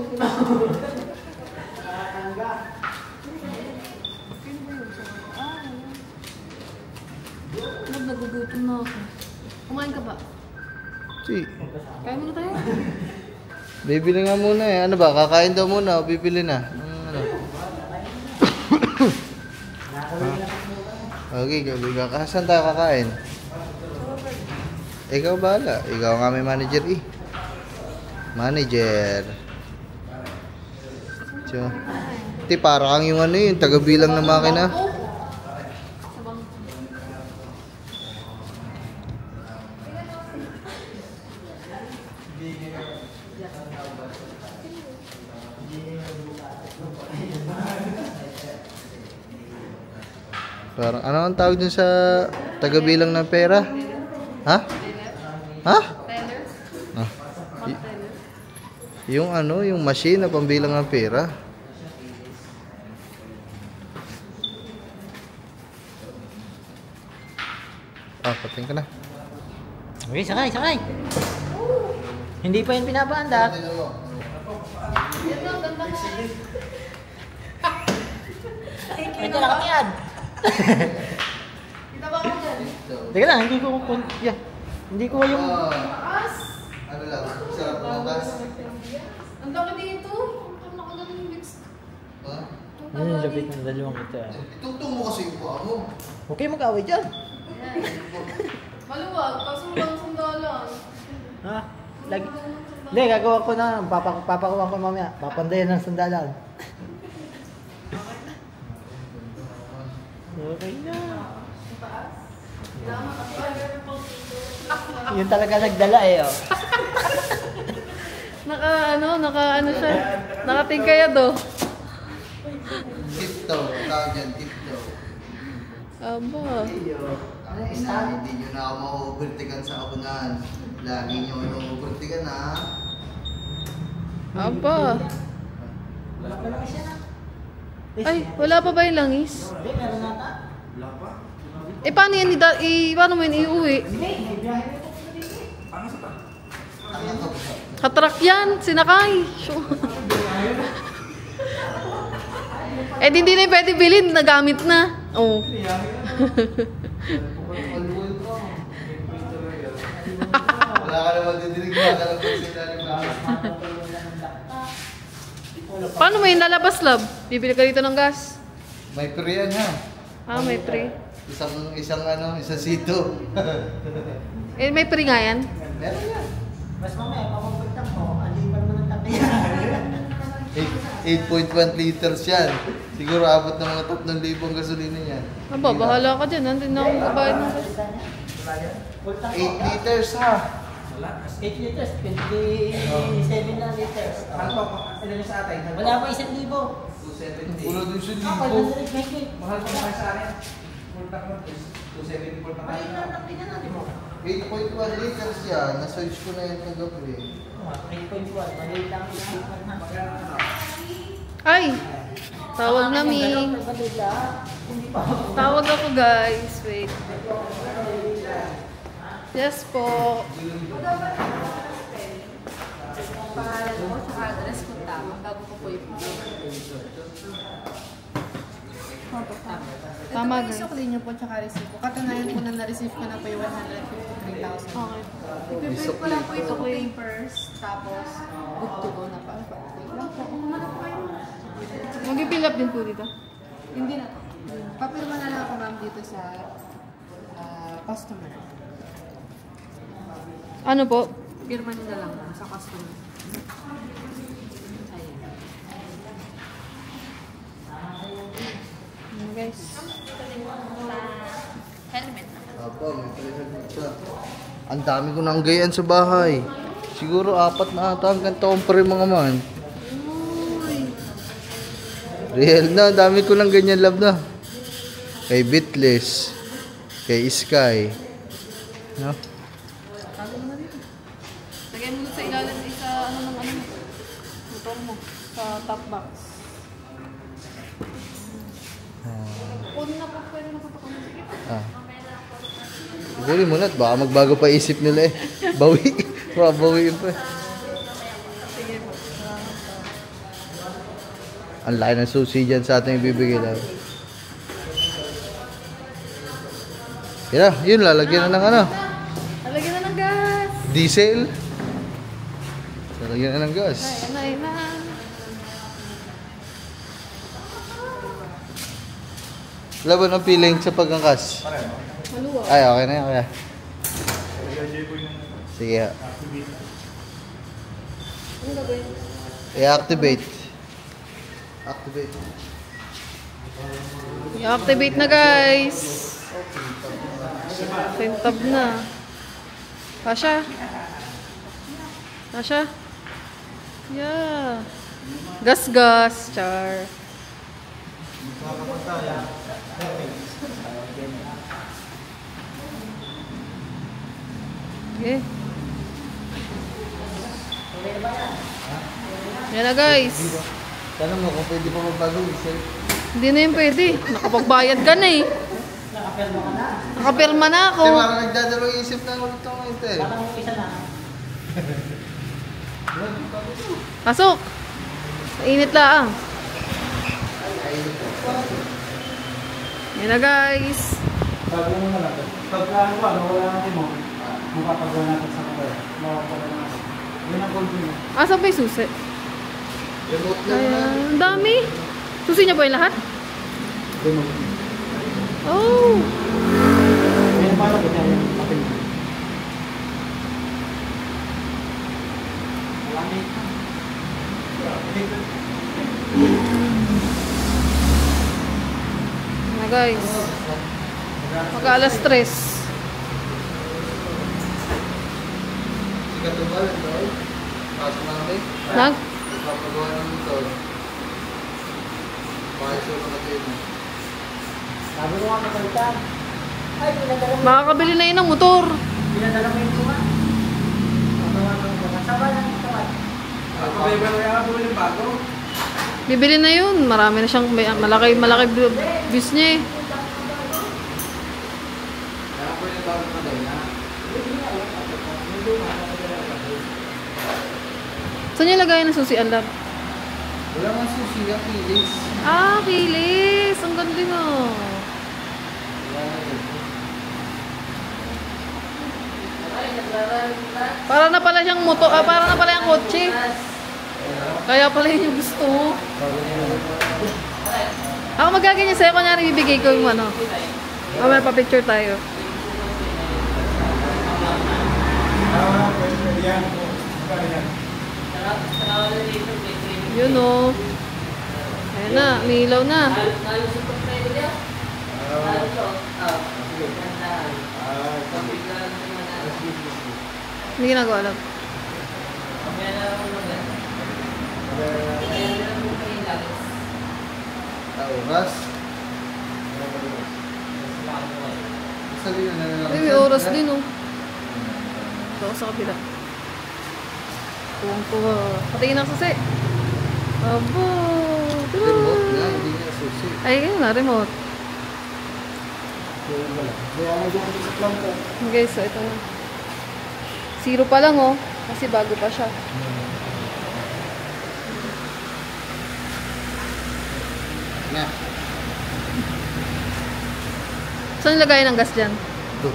Nagugutom na ako. Kumain ka ba? Si. Kain muna tayo. Bibili nga muna eh. Ano ba? Kakain daw muna o bibili na? Ano? Okay, saan tayo kakain? Ikaw bahala. Ikaw nga may manager eh. Manager. So, para kang yung ano yun, taga-bilang na makina. Sabang. Parang, ano ang tawag dun sa taga-bilang ng pera? Ha? Ha? Teller? Ah. Hot teller? Yung ano, yung machine na pambilang ng pera. Ah, pating ka na. Okay, sakay, sakay. Hindi pa yung pinapaandar. Yan lang, ganda na. Ay, ka lang yan. Kita ba ako dyan? Teka lang, hindi ko yeah. Hindi ko yung... Taas! Ano lang, sarap ng gas. Ang laki dito. Ang nakagano yung mix. Ha? Yung lapit ng dalawang ito. Itugtong mo kasi yung paa mo. Huwag kayo mag-away dyan. Maluwag, kaso walang sandalan. Ha? Lagi. Hindi, gagawa ko na. Papakuha ko mamaya. Papandayan ng sandalan. Okay na. Yun talaga nagdala eh. Oh. Naka ano siya. Nakatingkayad oh. Tiptoe, tawag dyan, tiptoe. Aba. Hindi nyo na ako ma-overtikan sa akunan. Lagi nyo ma-overtikan ha. Aba. Ay, wala pa ba yung langis? Hindi, meron nata. Eh, paano yan? Paano mo yun iuwi? Katrak yan, sinakay. Eh, hindi na yung pwede bilhin, nagamit na. Oo. Wala ka naman didinig na. Alam ko sila rin ba? Paano mo yung lalabas, love? Bibili ka dito ng gas? May pre yan ha. Ah, may pre. Isang sito. Eh, may pre nga yan? Meron yan. Mas mamaya, papapunta mo. Alipan mo ng tapihan. 8.1 liters yan. Siguro abot ng mga 3,000 gasolina yan. Aba, bahala ka dyan. Nandun na akong kabayan ng gas. 8 liters ha. 8 liters, 27 na liters. Ano pa? Ilan sa atay? Wala pa 1,000. Ulo dun sa Ah, libo. 520. Mahal pa naman sa akin. Full tank mo, 274 na Ay, natin na natin mo. 8.1 liters yan. Na-search ko na yan kagabi. 8.1. Maliit lang yung 8.1. Ay! Tawag na, Ming. Tawag ako, guys. Wait. Yes po. Pangalan mo, sa address kung tama, bago ko po yung Tama, ito po guys. yung sukli niyo po, tsaka receipt po. Katunayan po na na-receive ko na po yung 153,000. Okay. Ipiprint ko lang po itong papers, tapos good to go na pa. Wait lang po. Umano po kayo. Mag-fill up din po dito. Hindi na po. Papirma na lang ako ma'am dito sa customer. Ano po? Pirma niyo na lang ma'am sa customer. Ayan. Ano, guys? Helmet na. Apo, may palihan siya. Ang dami ko nang gayan sa bahay. Siguro 4 na ata hanggang taon pa rin mga man. Real na, dami ko lang ganyan love na. Kay Bitless, kay Sky. No? Lagay mo sa ilalim sa ano ng ano motor mo. Sa top box. Puno na po, pwede na po ito kumusikip. Siguro mo na, baka magbago pa isip nila eh. Bawi. Bawiin pa eh. Sige po. Ang laki ng susi dyan sa ating ibibigay lang. Kaya, yun, lalagyan na ng ano. Lalagyan na ng gas. Diesel. Lalagyan na ng gas. Ayun na. Laban ang feeling sa pagkangkas. Maluwa. Ay, okay na yan, kaya. Sige. Ano gagawin? I-activate. Activate. I-activate na, guys. Pintab na. Kasha. Kasha. Yeah. Gas-gas, char. Okay. Yan na, guys. Tanong mo kung pwede pa magbago isip. Hindi na yun pwede. Nakapagbayad ka na eh. Nakapirma na ako. Kasi parang nagdadalawang isip na ulit ako ito eh. Parang isa na. Pasok. Mainit lang. Yan na, guys. Sabi mo na lang. Pagkaan ko, wala natin mo. Makapagawa natin sa kapal. Makapagawa natin. Yun ang gold mo. Asa pa yung susi? Remote lang na. Ayan. Ang dami. Susi niya po yung lahat? Remote. Oh. Ayun pala ko tayo. Kapil. Malamig. Yan na, guys. Mag-alas 3. Sikat yung balik daw. Pasok na kami. Nag? Papagawa ng ito. Pakisyo na natin yun. Sabi ko nga kapalitan. Ay, pinadala mo. Makakabili na yun ng motor. Pinadala mo yung tuma. Magawa ng tuma. Saba lang yung tuma. Bibili na yun. Marami na siyang malaki views niya eh. Saan niya lagayan ng susi, alam? Wala nga susi, ang kilis. Ah, kilis. Ang ganda mo. Para na pala siyang para na pala yung kotse. Kaya pala yun yung gusto mo. Ako magaganyan sa'yo, kunyari bibigay ko yung ano. Mamaya pa-picture tayo. Yun o. Ayan na, may ilaw na. Hindi ginagawa lang. Oras. Salina na lang. Ay, may oras din oh. Ito ako sa kabila. Tuwang-tuwa. Patingin ang susi. Abo. Remote na, hindi niya susi. Ay, yun na, remote. Kaya nga dyan sa planta. Okay, so ito na. 0 pa lang oh. Kasi bago pa siya. Na. Saan nilagay ng gas dyan? Ito.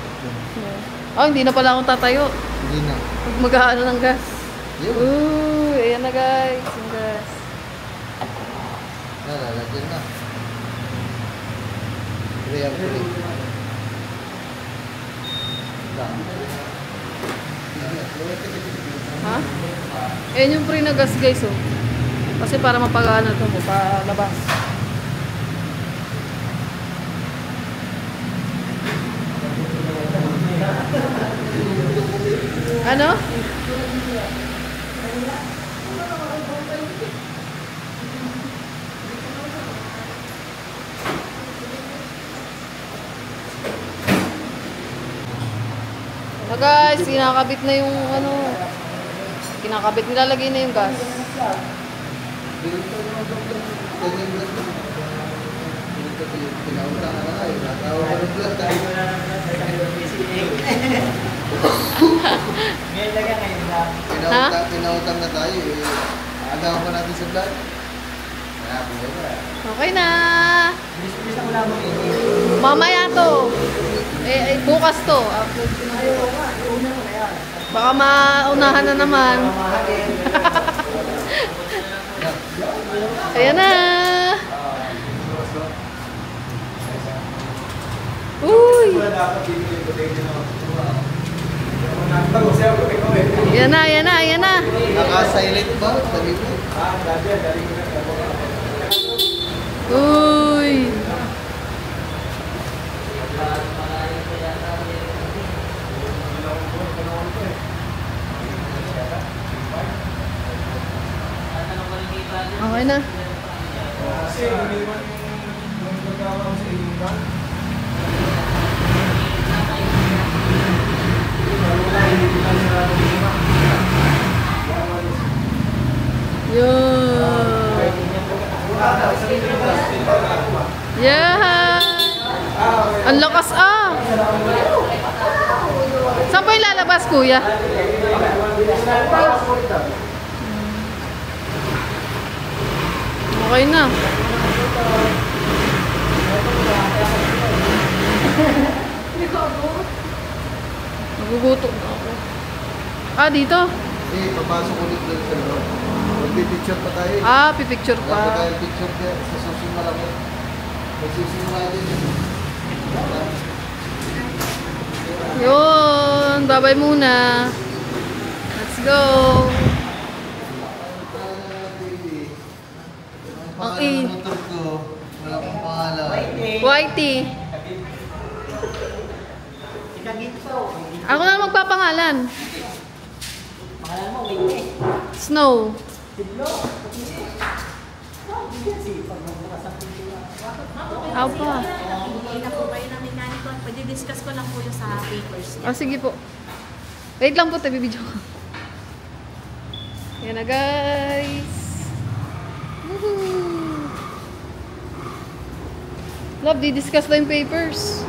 Oh, hindi na pala akong tatayo. Hindi na. Pag mag-aano ng gas. Yun. Ayan na guys. Yung gas. Lalagyan na. Real free. Ha? Ayan yung free na gas guys oh. Kasi para mapagana ito mo, palabas. Ano? So guys, kinakabit na yung ano. Kinakabit, nilalagay na yung gas. Pinautang na tayo. Natawag ka ng vlog tayo. Pinautang na tayo. Agawan pa natin sa vlog. Okay na. Mamaya to. Bukas to. Upload ko na. Baka maunahan na naman. Ayan na. Uy. Ayan na, ayan na, ayan na. Naka-silent ba? Dali po. Uy. Okay na. Yeah. Ang lakas ah. Saan pa yung lalabas, kuya? Okay na. Nagugutom na ako. Ah, dito? Eh, papasok ulit doon sa loob. Magpipicture pa tayo. Ah, pipicture Wala pa pa. tayo picture kaya sa susunod malaki. Magsisimula din. Yun. Bye-bye muna. Let's go. Ang i- pangalan ng motor ko, wala pang pangalan. Whitey. Ako na lang magpapangalan. Snow. Apa? Hindi na po kayo ng mekaniko. Pwede discuss ko lang po yung sa papers niya. Ah, sige po. Wait lang po, tabi video ko. Yan na guys. Woohoo! Love, di-discuss na yung papers.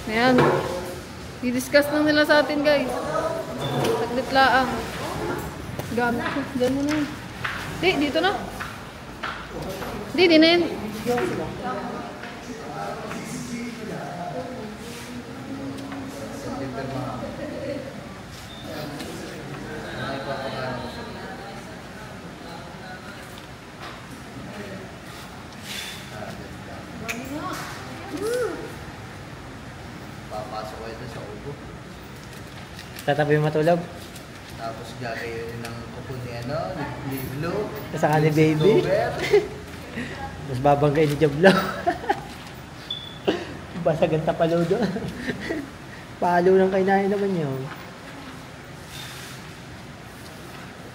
Ayan. Di-discuss na nila sa atin guys. Saglit laang. Gamit ko. Diyan mo na yun. Di, dito na. Di na yun. Papasok kayo doon sa ubo. Tatabi matulog. Tapos gagawin ng kuko ni ano, ni Blue. Kasama ni baby. Tapos babangkay ni Jablo. Basag ang tapalo doon. Palo ng kainahin naman yun.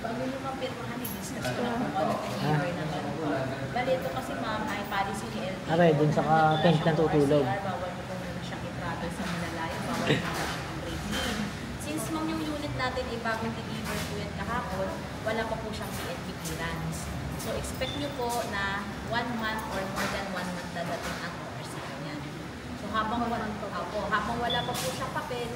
Bago nyo mapirmahan, i-discuss ko lang kung ano waiver naman. Bali, ito kasi ma'am ay policy ni LTO. Aray, dun sa tent ng tutulog. Bawal mo po muna siyang i-travel sa break-in. Since ma'am yung unit natin ay bagong deliver po yan kahapon, wala pa po siyang CNP clearance. So expect nyo po na 1 month or more than 1 month dadating ang ORC niya. So habang wala pa po siyang papel,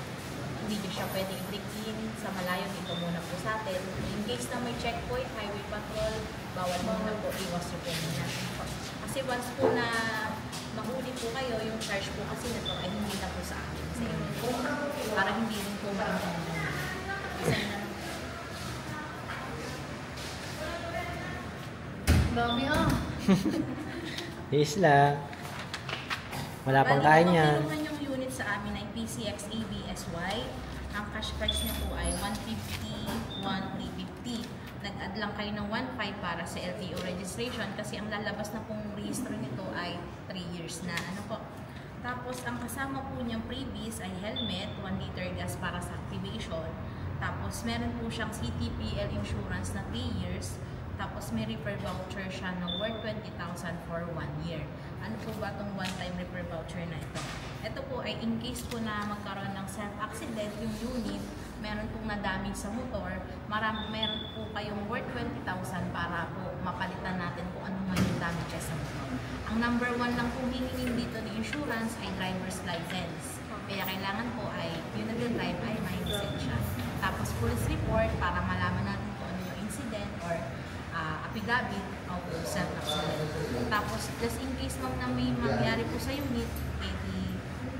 hindi nyo siya pwede i-break-in sa malayo, dito muna po sa atin. In case na may checkpoint, highway patrol, bawal muna po, iwas nyo po muna. Kasi once po na mahuli po kayo, yung charge po kasi nito ay hindi na po sa akin. Sa inyo po, para hindi rin po maraming isa na. Dami ah. Isla. Wala pang kain yan. Bali, yung unit sa amin ay PCX ABSY. Ang cash price niya po ay 150, 1,350. Nag-add lang kayo ng 1,500 para sa LTO registration kasi ang lalabas na pong registro nito ay 3 years na. Ano po? Tapos, ang kasama po niyang freebies ay helmet, 1 liter gas para sa activation. Tapos, meron po siyang CTPL insurance na 3 years. Tapos, may repair voucher siya na worth 20,000 for 1 year. Ano po ba itong one-time repair voucher na ito? Ito po ay in case po na magkaroon ng self-accident yung unit, meron pong nadamage sa motor, meron po kayong worth 20,000 para po mapalitan natin kung ano man yung damages sa motor. Ang number 1 lang pong hihingin dito ni insurance ay driver's license. Kaya kailangan po ay yung nag-drive ay may lisensya. Tapos police report para malaman natin kung ano yung incident or affidavit o self-accident. Tapos, just in case na may mangyari po sa unit,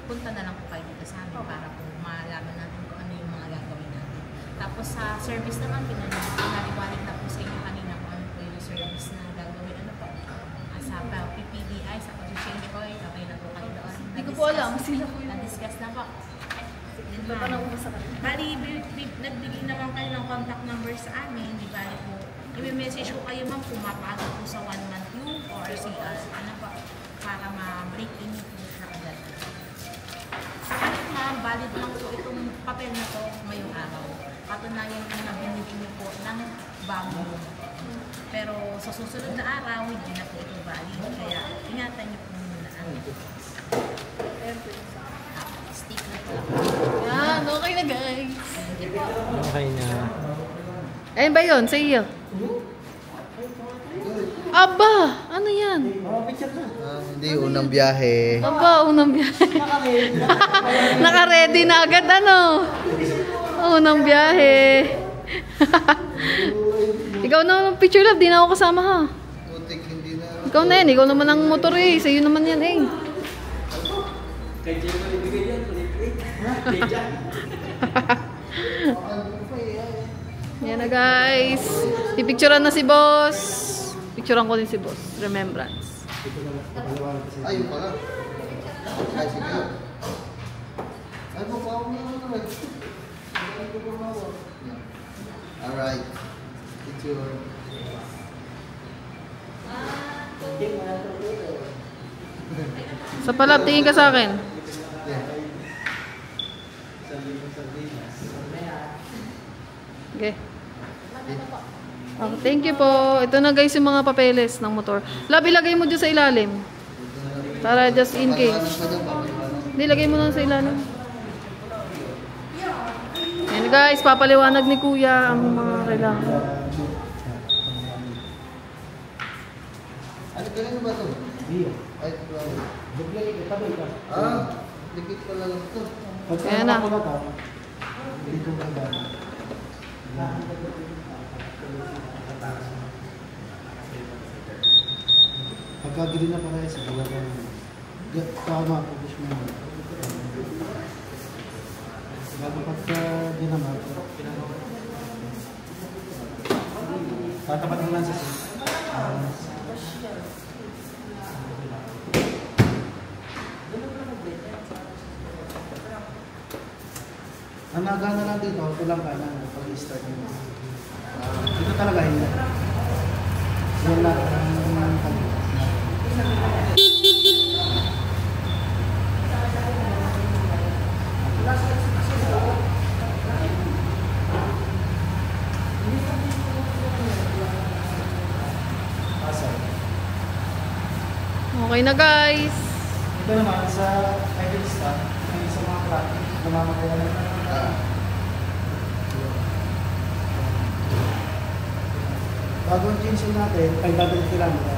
punta na lang po kayo dito sa amin para po malaman natin kung ano yung mga gagawin natin. Tapos, sa service naman, pinaliwanag na po sa inyo kanina kung ano po yung service na gagawin. Ano po? Sa PPDI, sa pag-change oil, okay na po kayo doon. Hindi ko po alam. Sila po yun. Na-discuss na po. Bali, nagbigay naman kayo ng contact number sa amin. Di bali po, i-message ko kayo ma'am kung mapaaga po sa 1 month yung ORCR. Ano pa? Para ma-break in po siya agad. Sa akin ma'am, valid lang po itong papel na to ngayong araw. Patunayan po na binili niyo po ng bago. Pero sa susunod na araw, hindi na po ito valid. Kaya ingatan niyo po muna amin. Stick na po lang. Yan, okay na guys. Okay na. Ayun ba yun? Sa iyo? Aba! Ano yan? Hindi, unang biyahe. Aba, unang biyahe. Naka-ready na agad ano? Unang biyahe. Ikaw na picture love, di na ako kasama ha. Putik, hindi na. Ikaw na yan, ikaw naman ang motor eh. Sa'yo naman yan eh. Kay Jay mo ibigay yan. Kay Jay. Yan na guys. Pipicturean na si boss. Picturean ko din si boss. Remembrance. Ay, yung pala. Ay, sige. Ay, mapawa mo naman. Alright. Picture. Sa palab, tingin ka sa akin. Okay. Okay, thank you po. Ito na guys yung mga papeles ng motor. Lab, ilagay mo dyan sa ilalim. Para just in case. Hindi, lagay mo na sa ilalim. Ayan guys, papaliwanag ni kuya ang mga kailangan. Ano ganun ba ito? Ay, dikit pala lang ito. Kaya na. Dito na ba? Pagkagili na pala sa gawa ka tama po gusto mo. Bago pagka dinama, tatapat mo lang sa ang nagana lang dito, kulang ka na pag-start mo. Dito talaga hindi. Yan lang ang kanina. Okay na guys. Ito naman sa idle stock, sa mga traffic, namamatay na. Bagong chinsin natin, 500 kilometer.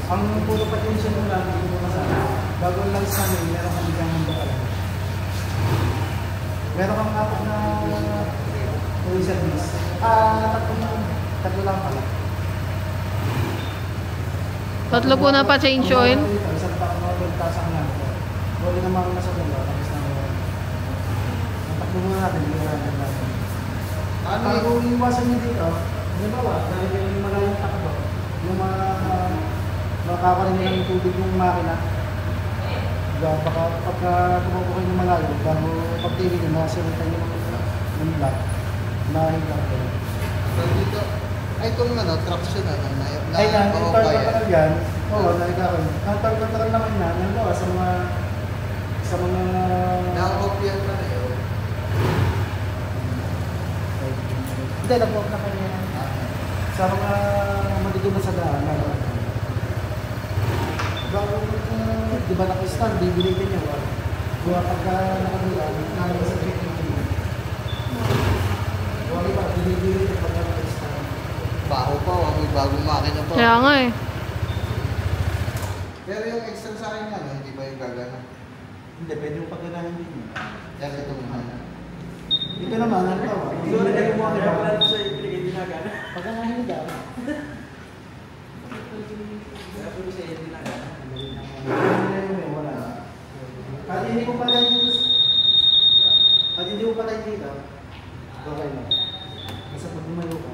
Ang puro pa chinsin mo lang, hindi mo masama. Bagong lens namin, meron kang bigyan ng bakala. Meron kang apat na full service. Tatlo lang pala. Tatlo po na pa change oil. Isang taon tasang lang. Buli naman nasa dalawa. Tapos na natakbo muna natin, hindi natin natin. Kung iwasan nyo dito, halimbawa, dahil yung malayong takbo, yung makakarin nyo ng tubig yung makina, baka pagka tumakbo kayo ng malayo, bago pagtingin nyo, makasiritan nyo ng black, mahiga kayo. So dito, ay itong traction na Ay na, yung target yan, oo, nahiga kayo. Ang target naman na, halimbawa, sa mga nakakopyan pa na yun. Hindi, nag-walk na kanya. Sa mga madiduman sa daan. Bago, di ba naka-stand, bibili ka niya. Kung pagka nakadula, nakadula sa training. Huwag iba, bibili ka pagka naka-stand. Baho pa, may bagong makina pa. Kaya nga eh. Pero yung extra sa akin nga, hindi ba yung gagana? Hindi, pwede yung pagkanahin din. Yan ito muna. Ito naman, ano ba? Hindi kayo mo ang iba. Pagkanahin daw. Wala. At hindi ko pala yung dito. Okay na. Basta pag lumayo ka.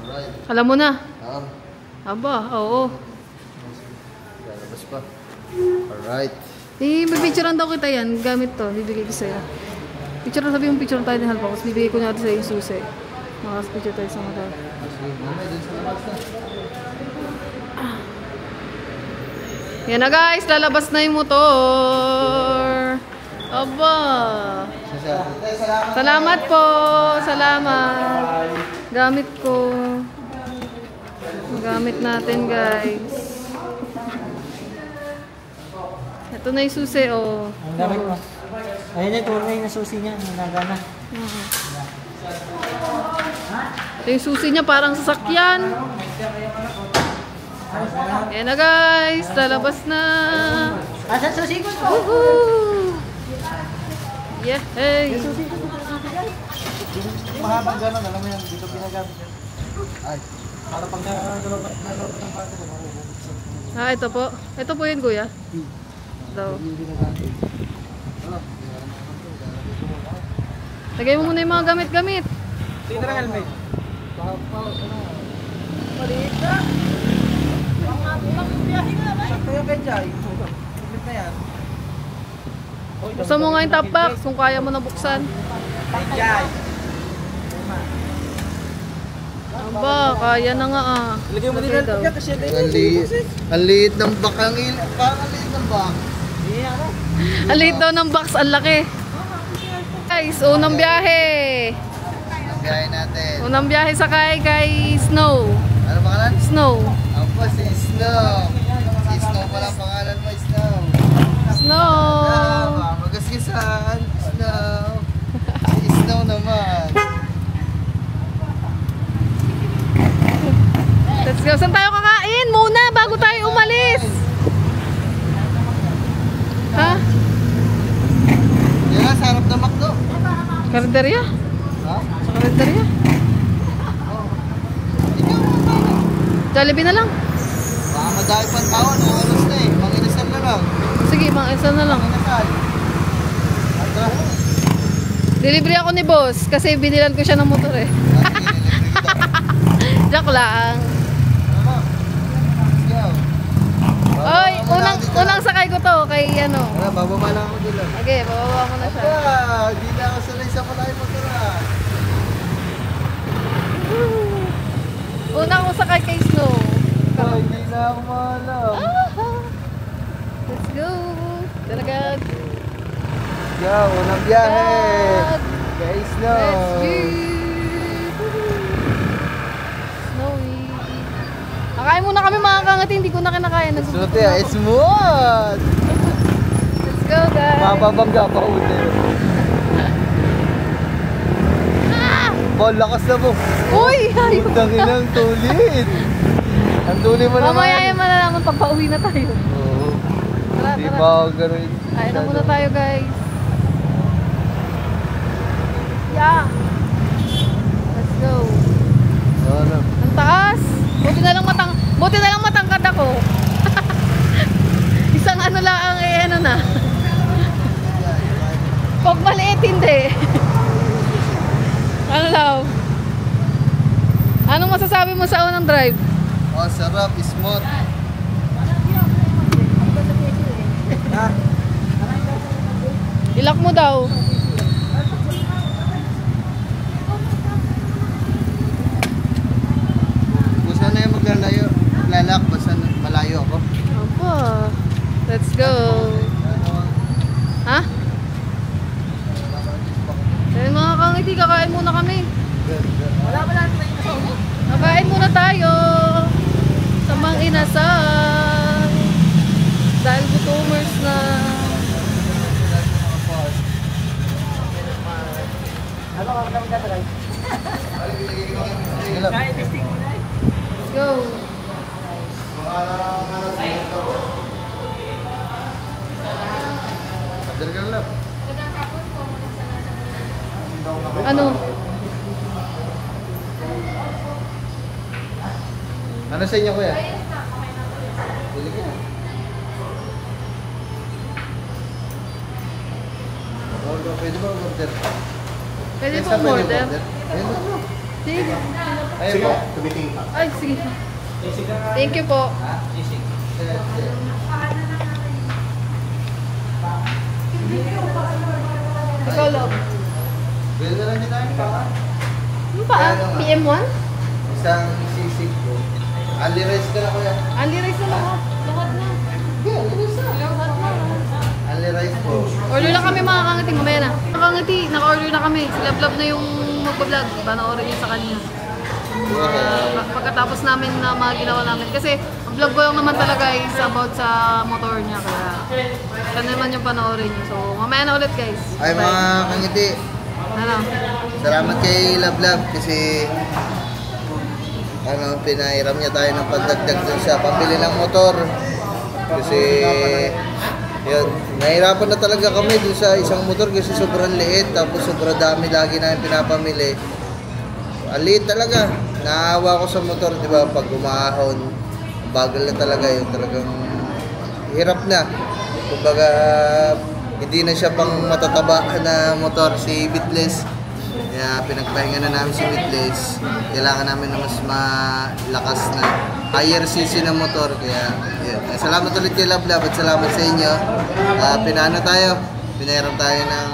Alright. Alam mo na. Aba. Aba, oo. Lalabas pa. Alright. May-picturean daw kita yan. Gamit to. Bibigay ko sa'yo. Picture na, sabi mong picture tayo ni Halpa. Tapos bibigay ko natin sa'yo yung susi. Makas-picture tayo sa motor. Mamaya dun sa labas na. Yan na guys, lalabas na yung motor. Aba. Salamat po. Salamat. Gamit ko. Gamit natin guys. Ito na yung susi oh. Ang gamit mo. Ayun yung tunay na susi niya. Nagana. Ito yung susi niya parang sasakyan. Yan na guys, lalabas na. Asa susi ko po? Woohoo! Yeah, hey. Mahabang gano'n, alam mo yan, dito pinagamit yan. Ay, para pag nagawag ng pati ko, mahuhugot sa Ito po. Ito po yun, kuya. Ito. Lagay mo muna yung mga gamit-gamit. Tingnan na helmet. Maliit na. Sakto yung kay Jai. Helmet na yan. Buksan mo nga yung top box kung kaya mo na buksan. Kay Jai. Aba, kaya na nga ah. Lagay mo din helmet niya kasi Ang liit ng bak. Ang liit ng bak. Ang liit daw ng box, ang laki. Guys, unang biyahe. Ang biyahe natin. Unang biyahe sa kay Snow. Ano pangalan? Snow. Ako po si Snow. Si Snow pala ang pangalan mo, Snow. Snow. Magaskisan. Snow. Si Snow naman. Let's go. Saan tayo kakain? Muna, bago tayo umalis. Ha? Yan nga, sa harap ng McDo. Karinderya? Ha? Sa karinderya? Jollibee na lang. Baka madami pang tao. Oras na eh. Manginasal na lang. Sige, mga isa na lang. Manginasal. Ata. Delivery ako ni boss kasi binilan ko siya ng motor eh. Joke lang. Let's go. Oy, unang sakay ko to kay ano. Tara, bababa lang ako dito. Okay, bababa mo na siya. Hindi na ako sanay sa palay motora. Una ko sakay kay Snow. Hindi na ako maalam. Let's go. Talaga. Go, unang biyahe. Guys, no. Let's go. Snowy. Nakain muna kami mga kangati, hindi ko na kinakain. Smooth yan, smooth! Let's go guys! Mapabangga pa uli. Paul, lakas na mo. Uy! Ayun! Putang inang tulit. Ang tulit mo naman. Mamaya yan malalaman pag pauwi na tayo. Oo. Tara, Hindi tara. pa ako ganun. Kain na muna tayo guys. Yeah! Let's go! Ano? Ang taas! Buti na lang matangkad ako. Isang ano lang ano na. Pag maliit hindi. Ano lang? Anong masasabi mo sa unang drive? Oh, sarap, smooth. Ilak mo daw. Kung saan na yung maglalak, basta malayo ako. Opo. Let's go. Ha? Eh mga kangiti, kakain muna kami. Kakain muna tayo. Sa mga inasal. Dahil gutomers na. Let's go. Ano? Ano sa inyo kuya? Bili ka. Pwede ba order? Pwede po Saan order? Ayun ba? Sige. Ayun po. Ay, sige. Thank you po. Ikaw, love. Bili na lang din tayo pa. Ano pa? PM1? Isang sisig ko. Ali rice ka na kuya. Andy rice na lahat. Lahat na. Lahat na. Ali rice po. Order lang kami mga kangiti. Mamaya na. Mga kangiti, naka-order na kami. Si Love na yung magpa-vlog. Panoorin niyo sa kanya. Pagkatapos namin na mga ginawa namin. Kasi ang vlog ko lang naman talaga is about sa motor niya. Kaya siya naman yung panoorin niyo. So mamaya na ulit guys. Ay mga kangiti. Ano? Salamat kay Love kasi pinairam niya tayo ng pandagdag dun sa pambili ng motor. Kasi yun, nahirapan na talaga kami dun sa isang motor kasi sobrang liit tapos sobrang dami lagi namin pinapamili. Ang liit talaga. Naawa ko sa motor, di ba? Pag umahon, bagal na talaga yun. Talagang hirap na. Kumbaga, hindi na siya pang matataba na motor si Bitless. Kaya pinagpahinga na namin si Bitless. Kailangan namin na mas malakas na higher cc na motor. Kaya yun. Salamat ulit kay Love at salamat sa inyo. Pinairam tayo ng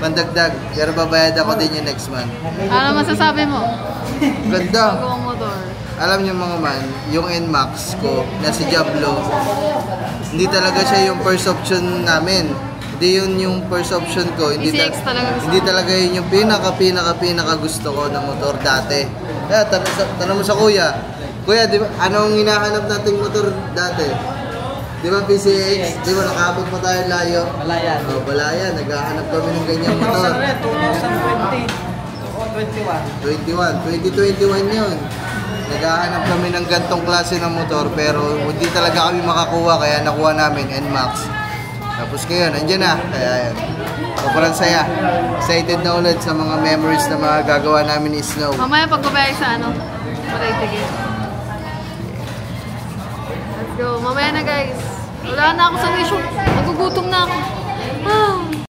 pandagdag. Pero babayad ako din yung next month. Ano masasabi mo? Ganda. Bagong motor. Alam niyo mga man, yung NMAX ko na si Diablo, hindi talaga siya yung first option namin. Hindi yun yung first option ko. PCX talaga gusto. Hindi talaga yun yung pinaka gusto ko na motor dati. Kaya tanong mo sa kuya. Kuya, di ba, anong hinahanap nating motor dati? Di ba PCX? Di ba nakaabot pa tayo layo? Balayan. Oh, Balayan. Naghahanap kami ng ganyang motor. 2021 yun. Naghahanap kami ng gantong klase ng motor pero hindi talaga kami makakuha kaya nakuha namin NMAX. Tapos ngayon, nandiyan na. Kaya yan. Sobrang saya. Excited na ulit sa mga memories na mga gagawa namin ni Snow. Mamaya pagbabayag sa ano? Patay tigil. Let's go. Mamaya na guys. Wala na ako sa issue. Nagugutom na ako. Ah.